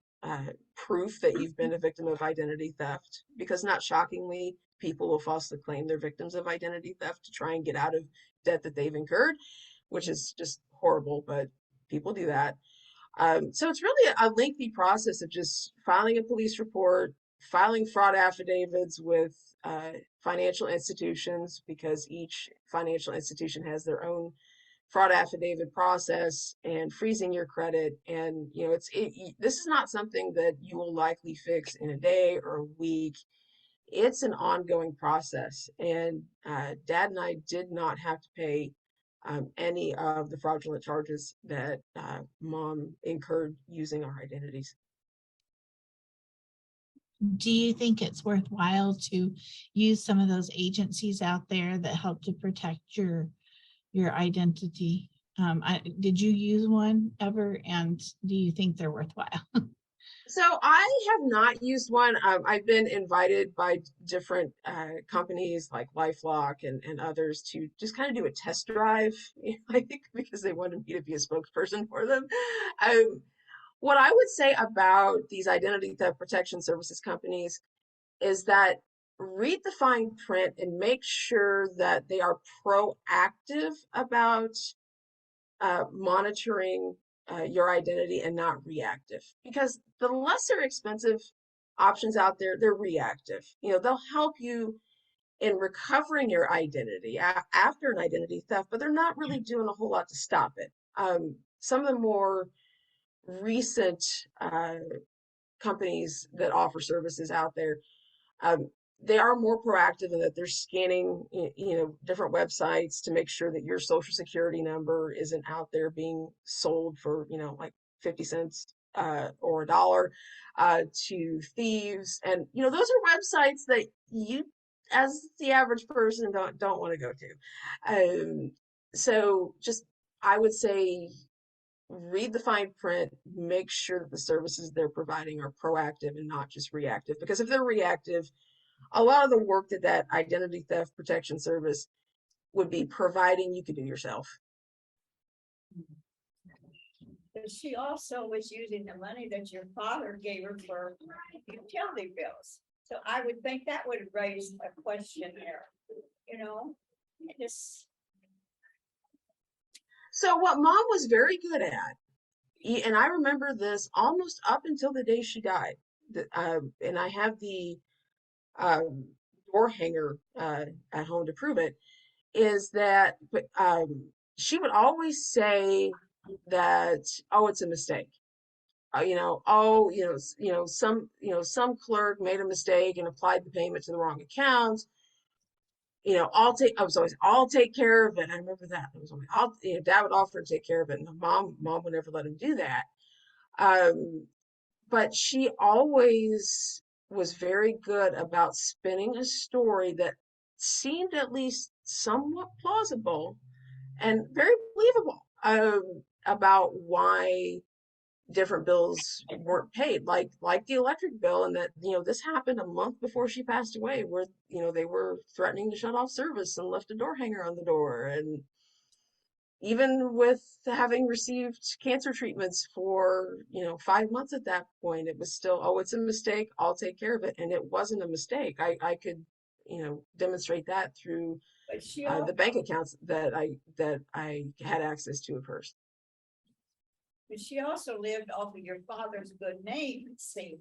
proof that you've been a victim of identity theft, because not shockingly, people will falsely claim they're victims of identity theft to try and get out of debt that they've incurred, which is just horrible, but people do that. So it's really a lengthy process of just filing a police report, filing fraud affidavits with financial institutions, because each financial institution has their own fraud affidavit process and freezing your credit. And, this is not something that you will likely fix in a day or a week. It's an ongoing process. And Dad and I did not have to pay any of the fraudulent charges that Mom incurred using our identities. Do you think it's worthwhile to use some of those agencies out there that help to protect your identity? Did you use one ever, and do you think they're worthwhile? So I have not used one. I've been invited by different companies like LifeLock and others to just kind of do a test drive, I think because they wanted me to be a spokesperson for them. What I would say about these identity theft protection services companies is that read the fine print and make sure that they are proactive about monitoring your identity and not reactive. Because the lesser expensive options out there, they're reactive. They'll help you in recovering your identity after an identity theft, but they're not really doing a whole lot to stop it. Some of the more recent companies that offer services out there, they are more proactive in that they're scanning, different websites to make sure that your social security number isn't out there being sold for, like 50 cents or $1 to thieves. And, those are websites that you, as the average person, don't want to go to. So just, I would say, read the fine print, make sure that the services they're providing are proactive and not just reactive. Because if they're reactive, a lot of the work that identity theft protection service would be providing you could do yourself. But she also was using the money that your father gave her for utility bills. So I would think that would raise a question there, So what Mom was very good at, and I remember this almost up until the day she died, and I have the door hanger at home to prove it, is that she would always say that, oh, it's a mistake. Some clerk made a mistake and applied the payment to the wrong account. I'll take care of it. I remember that. It was always, Dad would offer to take care of it, and mom would never let him do that. But she always was very good about spinning a story that seemed at least somewhat plausible and very believable about why different bills weren't paid, like the electric bill, and that this happened a month before she passed away, where they were threatening to shut off service and left a door hanger on the door. And even with having received cancer treatments for 5 months at that point, it was still, oh, it's a mistake, I'll take care of it. And it wasn't a mistake. I could demonstrate that through the bank accounts that I had access to of hers. But she also lived off of your father's good name, it seemed.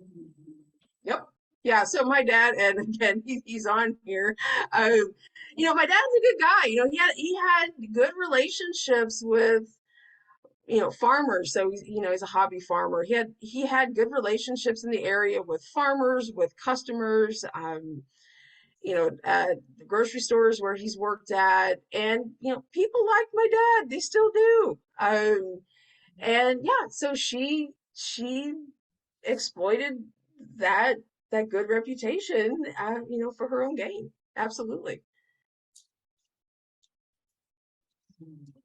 Yep. Yeah. So my dad, and again, he's on here. My dad's a good guy. He had good relationships with farmers. So he's a hobby farmer. He had good relationships in the area with farmers, with customers. At the grocery stores where he's worked at, and people like my dad. They still do. And yeah, so she exploited that good reputation, for her own gain. Absolutely.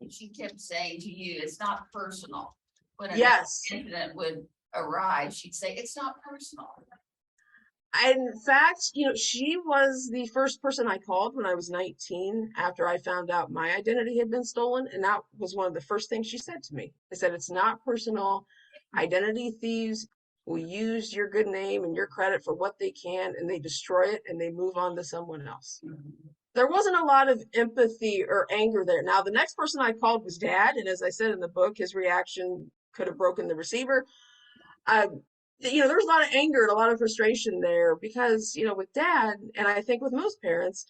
She kept saying to you, it's not personal. When an Yes. incident would arise, she'd say, it's not personal. In fact, she was the first person I called when I was 19 after I found out my identity had been stolen. And that was one of the first things she said to me. They said, it's not personal. Identity thieves will use your good name and your credit for what they can, and they destroy it and they move on to someone else. There wasn't a lot of empathy or anger there. Now, the next person I called was Dad. And as I said in the book, his reaction could have broken the receiver. There was a lot of anger and a lot of frustration there because, with Dad, and I think with most parents,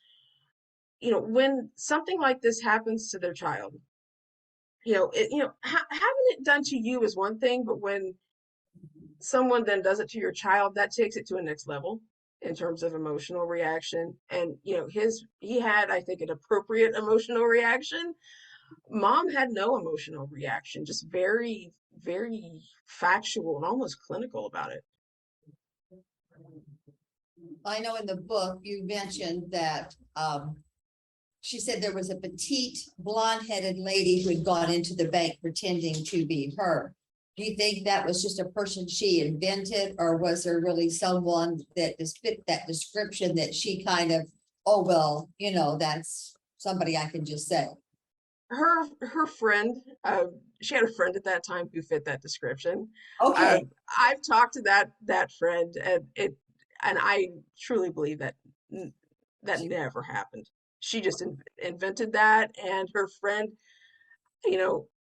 when something like this happens to their child, having it done to you is one thing, but when someone then does it to your child, that takes it to a next level in terms of emotional reaction. And he had, I think, an appropriate emotional reaction. Mom had no emotional reaction, just very, very factual and almost clinical about it. I know in the book you mentioned that she said there was a petite blonde-headed lady who had gone into the bank pretending to be her. Do you think that was just a person she invented, or was there really someone that just fit that description that she kind of, oh, well, that's somebody I can just say? Her friend, she had a friend at that time who fit that description. Okay, I've talked to that friend, and I truly believe that that never happened. She just invented that, and her friend,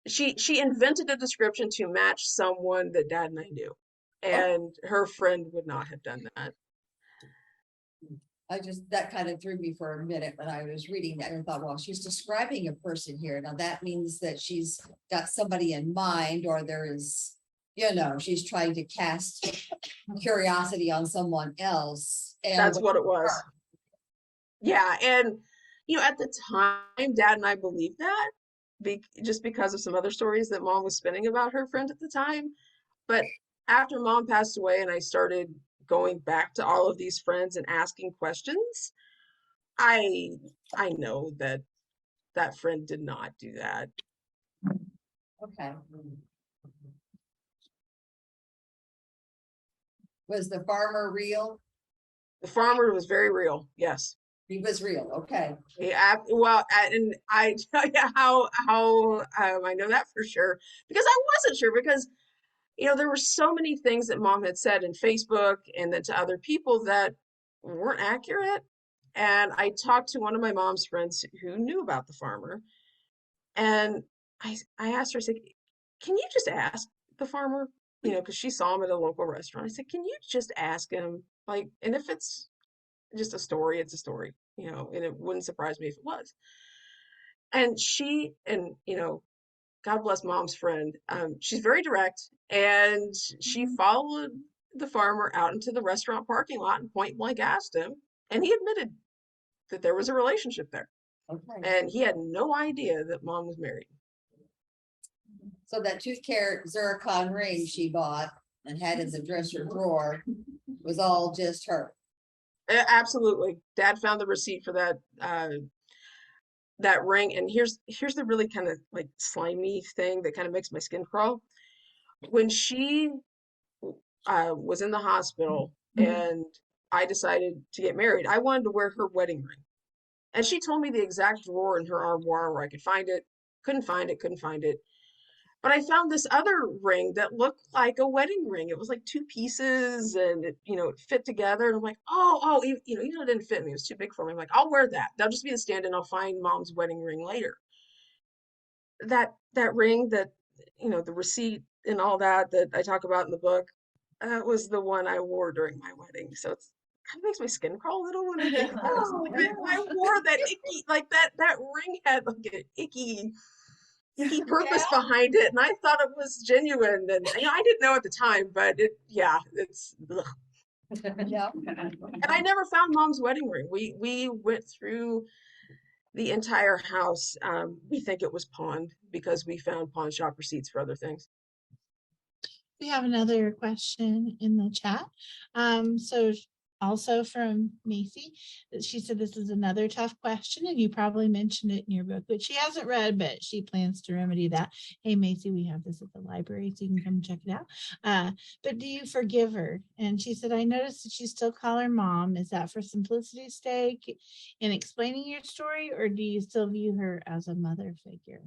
she invented a description to match someone that Dad and I knew, and her friend would not have done that. that kind of threw me for a minute when I was reading that and thought, well, she's describing a person here. Now that means that she's got somebody in mind, or there is, she's trying to cast curiosity on someone else. And That's what it was. Yeah, and at the time, Dad and I believed that just because of some other stories that Mom was spinning about her friend at the time. But after Mom passed away and I started going back to all of these friends and asking questions, I know that that friend did not do that. Okay. Was the farmer real? The farmer was very real. Yes. He was real. Okay. Yeah. Well, and I tell you how I know that for sure, because I wasn't sure, because there were so many things that Mom had said in Facebook and then to other people that weren't accurate. And I talked to one of my mom's friends who knew about the farmer, and I asked her, I said, can you just ask the farmer, because she saw him at a local restaurant. I said, can you just ask him, like, and if it's just a story, it's a story, and it wouldn't surprise me if it was. And God bless Mom's friend. She's very direct, and she followed the farmer out into the restaurant parking lot and point blank asked him, and he admitted that there was a relationship there. Okay. And he had no idea that Mom was married. So that 2-carat zircon ring she bought and had in the dresser drawer was all just her. Absolutely. Dad found the receipt for that ring, and here's the really kind of like slimy thing that kind of makes my skin crawl. When she was in the hospital and I decided to get married, I wanted to wear her wedding ring. And she told me the exact drawer in her armoire where I could find it. Couldn't find it. But I found this other ring that looked like a wedding ring. It was like 2 pieces, and it fit together. And I'm like, oh, even it didn't fit me. It was too big for me. I'm like, I'll wear that. That'll just be the stand, and I'll find Mom's wedding ring later. That ring, that the receipt and all that I talk about in the book, that was the one I wore during my wedding. So it's kind of makes my skin crawl a little when I think about it. I wore that icky, like that ring had like an icky purpose behind it, and I thought it was genuine, and I didn't know at the time, but it's ugh. Yeah. And I never found Mom's wedding ring. We went through the entire house. We think it was pawned because we found pawn shop receipts for other things. We have another question in the chat. So also from Macy, she said this is another tough question, and you probably mentioned it in your book, which she hasn't read, but she plans to remedy that. Hey, Macy, we have this at the library, so you can come check it out. But do you forgive her? And she said, I noticed that you still call her Mom. Is that for simplicity's sake in explaining your story, or do you still view her as a mother figure?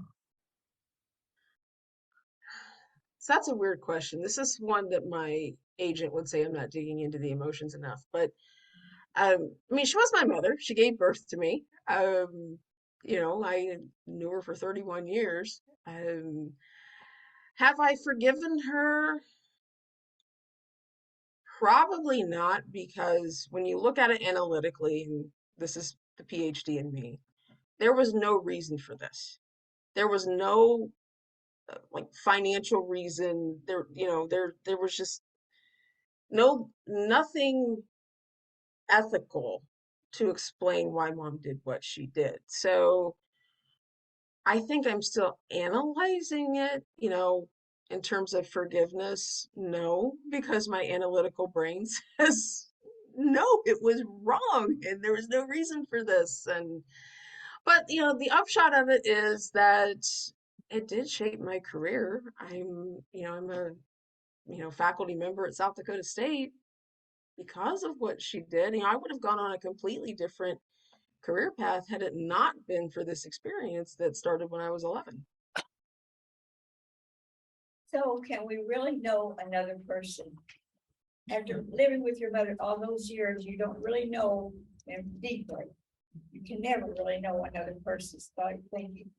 So that's a weird question. This is one that my agent would say I'm not digging into the emotions enough. But I mean, she was my mother. She gave birth to me. I knew her for 31 years. Have I forgiven her? Probably not, because when you look at it analytically, and this is the PhD in me, there was no reason for this. There was no like financial reason. There, there was just nothing ethical to explain why mom did what she did. So I think I'm still analyzing it, in terms of forgiveness. No, because my analytical brain says, no, it was wrong and there was no reason for this. But the upshot of it is that it did shape my career. I'm a, faculty member at South Dakota State because of what she did. I would have gone on a completely different career path had it not been for this experience that started when I was 11. So can we really know another person? After living with your mother all those years, you don't really know them deeply. You can never really know another person's thought thinking.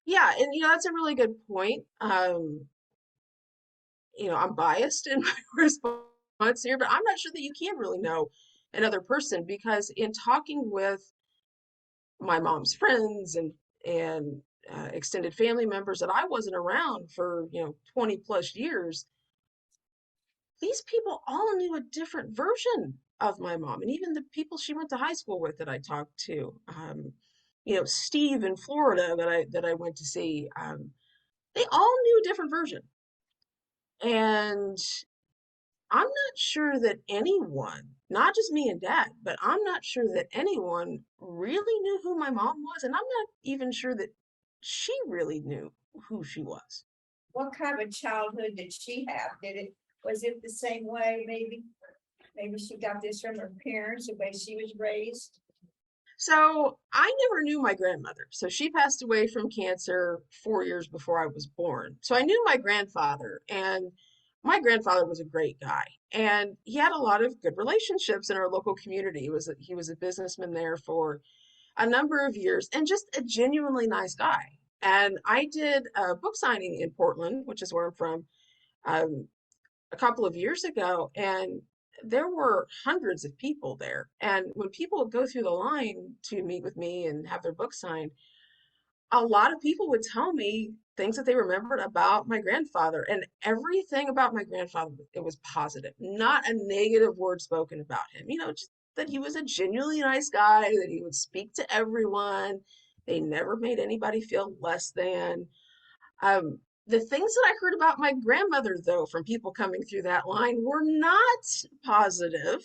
Yeah, and that's a really good point. I'm biased in my response here, but I'm not sure that you can really know another person, because in talking with my mom's friends and extended family members that I wasn't around for 20 plus years, these people all knew a different version of my mom, and even the people she went to high school with that I talked to. Steve in Florida that I went to see. They all knew a different version, and I'm not sure that anyone, not just me and dad, but I'm not sure that anyone really knew who my mom was. And I'm not even sure that she really knew who she was. What kind of childhood did she have? Was it the same way? Maybe she got this from her parents, the way she was raised. So I never knew my grandmother. So she passed away from cancer 4 years before I was born. So I knew my grandfather, and my grandfather was a great guy, and he had a lot of good relationships in our local community. He was a businessman there for a number of years, and just a genuinely nice guy. And I did a book signing in Portland, which is where I'm from, a couple of years ago, and there were hundreds of people there. And when people would go through the line to meet with me and have their book signed, a lot of people would tell me things that they remembered about my grandfather, and everything about my grandfather, it was positive, not a negative word spoken about him. Just that he was a genuinely nice guy, that he would speak to everyone. They never made anybody feel less than. The things that I heard about my grandmother, though, from people coming through that line were not positive.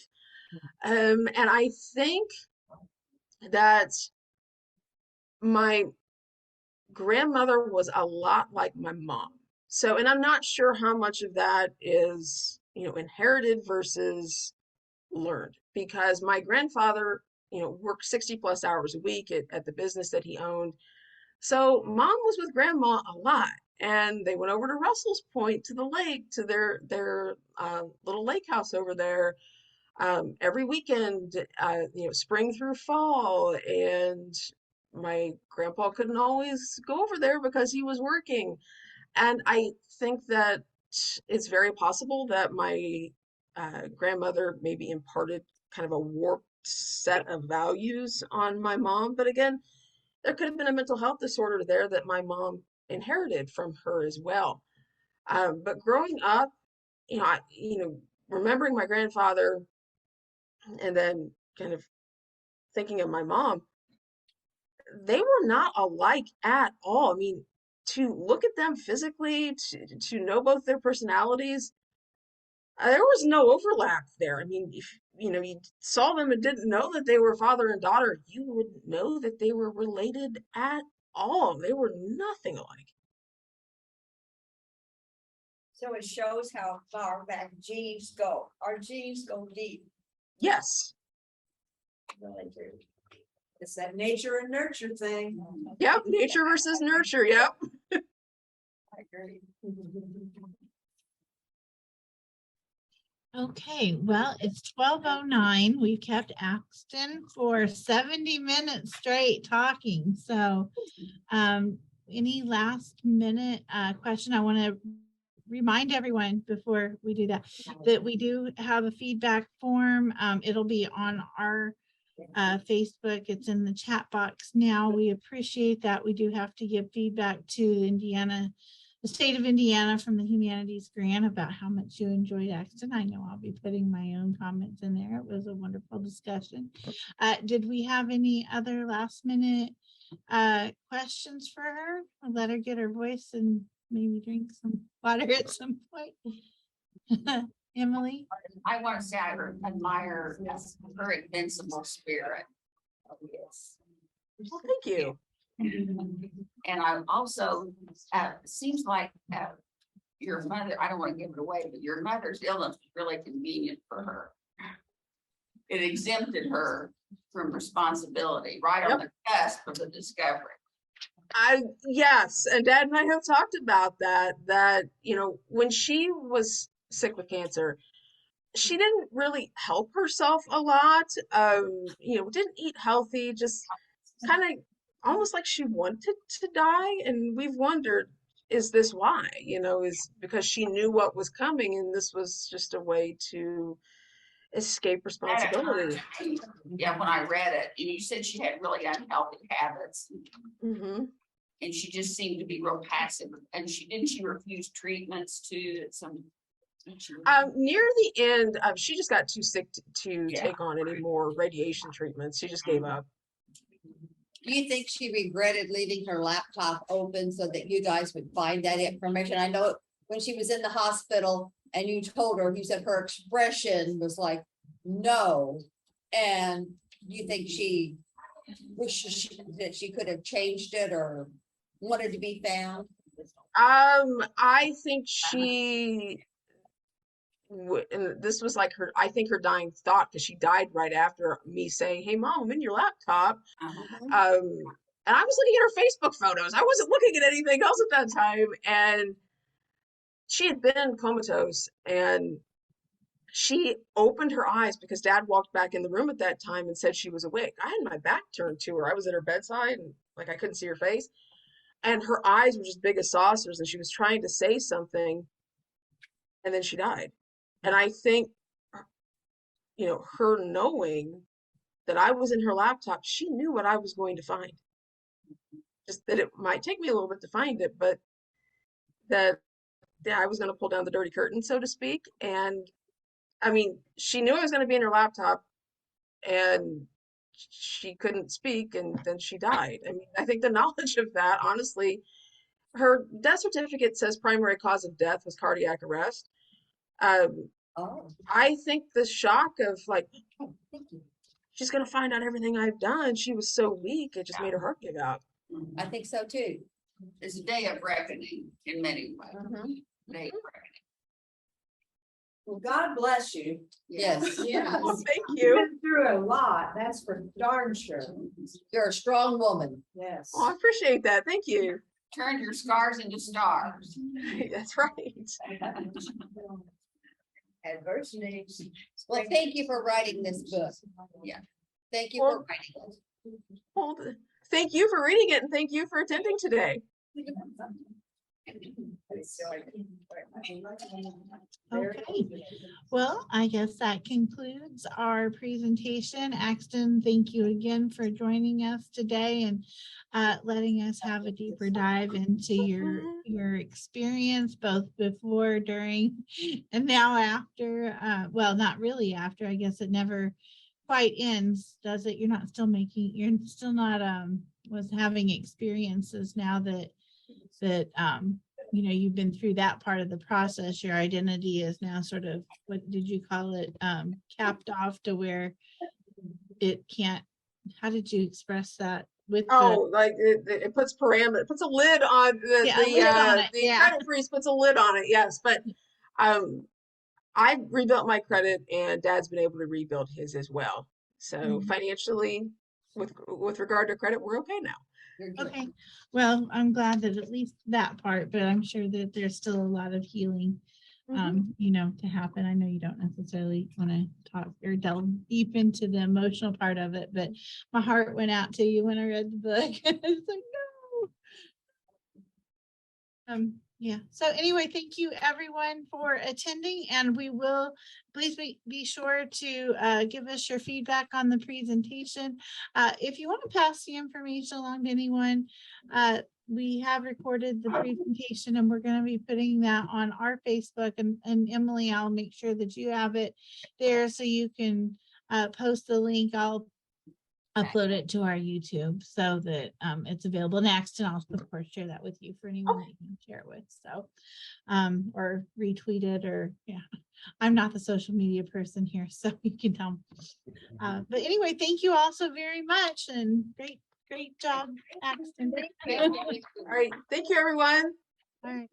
And I think that my grandmother was a lot like my mom. So, and I'm not sure how much of that is, inherited versus learned, because my grandfather, worked 60 plus hours a week at the business that he owned. So mom was with grandma a lot, and they went over to Russell's Point, to the lake, to their little lake house over there, every weekend, spring through fall. And my grandpa couldn't always go over there because he was working. And I think that it's very possible that my grandmother maybe imparted kind of a warped set of values on my mom. But again, there could have been a mental health disorder there that my mom inherited from her as well. But growing up, remembering my grandfather, and then kind of thinking of my mom, they were not alike at all. I mean, to look at them physically, to know both their personalities, there was no overlap there. I mean, if you saw them and didn't know that they were father and daughter, you wouldn't know that they were related at all. They were nothing alike. So it shows how far back genes go. Our genes go deep. Yes. Really do. It's that nature and nurture thing. Yep. Nature versus nurture. Yep. I agree. Okay, well, it's 12:09. We kept Axton for 70 minutes straight talking. So any last minute question? I want to remind everyone before we do that we do have a feedback form. It'll be on our Facebook. It's in the chat box now. We appreciate that. We do have to give feedback to Indiana, the state of Indiana, from the Humanities grant about how much you enjoyed Axton. I know I'll be putting my own comments in there. It was a wonderful discussion. Did we have any other last minute questions for her? I'll let her get her voice and maybe drink some water at some point. Emily? I want to say I admire her invincible spirit. Yes. Well, thank you. And I also, seems like your mother, I don't want to give it away, but your mother's illness was really convenient for her. It exempted her from responsibility right on the cusp of the discovery. Yes, and Dad and I have talked about that, you know, when she was sick with cancer, she didn't really help herself a lot. You know, didn't eat healthy, just kind of almost like she wanted to die. And we've wondered, is this why? You know, is because she knew what was coming and this was just a way to escape responsibility. Yeah, when I read it, and you said she had really unhealthy habits. Mm-hmm. And she just seemed to be real passive. And she refuse treatments too at some. Near the end, she just got too sick to take on any more radiation treatments. She just gave up. Do you think she regretted leaving her laptop open so that you guys would find that information? I know when she was in the hospital and you told her, you said her expression was like, no. And you think she wishes that she could have changed it or wanted to be found? I think she and this was like her, I think her dying thought, because she died right after me saying, "Hey Mom, I'm in your laptop." And I was looking at her Facebook photos. I wasn't looking at anything else at that time. And she had been comatose, and she opened her eyes because Dad walked back in the room at that time and said she was awake. I had my back turned to her. I was at her bedside and like I couldn't see her face. And her eyes were just big as saucers, and she was trying to say something, and then she died. And I think, you know, her knowing that I was in her laptop, she knew what I was going to find. Just that it might take me a little bit to find it, but that I was going to pull down the dirty curtain, so to speak. And I mean, she knew I was going to be in her laptop, and she couldn't speak, and then she died. I mean, I think the knowledge of that, honestly, her death certificate says primary cause of death was cardiac arrest. I think the shock of like, she's going to find out everything I've done. She was so weak, it just made her heart give out. I think so too. It's a day of reckoning in many ways. Day of reckoning. Well, God bless you. Yes. Yeah. Well, thank You've you. been through a lot, that's for darn sure. You're a strong woman. Yes. Oh, I appreciate that. Thank you. Turned your scars into stars. That's right. Adversity. Well, thank you for writing this book. Yeah. Thank you Well, for writing it. Well, thank you for reading it, and thank you for attending today. Okay, well, I guess that concludes our presentation. Axton, thank you again for joining us today and letting us have a deeper dive into your experience, both before, during, and now after. Well, not really after. I guess it never quite ends, does it? You're still not was having experiences now that you know, you've been through that part of the process. Your identity is now sort of, what did you call it, capped off to where it can't, how did you express that? With Like it puts parameter, it puts a lid on the credit freeze puts a lid on it. Yes, but I rebuilt my credit, and Dad's been able to rebuild his as well. So financially, with regard to credit, we're okay now. Okay, well, I'm glad that at least that part, but I'm sure that there's still a lot of healing, you know, to happen. I know you don't necessarily want to talk or delve deep into the emotional part of it, but my heart went out to you when I read the book. I was like, no. Yeah. So anyway, thank you everyone for attending, and we will, please be sure to give us your feedback on the presentation. If you want to pass the information along to anyone, we have recorded the presentation and we're going to be putting that on our Facebook, and Emily, I'll make sure that you have it there so you can post the link. I'll upload it to our YouTube so that it's available. Next, and I'll of course share that with you for anyone that you can share it with. So, or retweet it, or yeah, I'm not the social media person here, so you can tell. But anyway, thank you all so very much, and great job, Axton. All right, thank you, everyone. All right.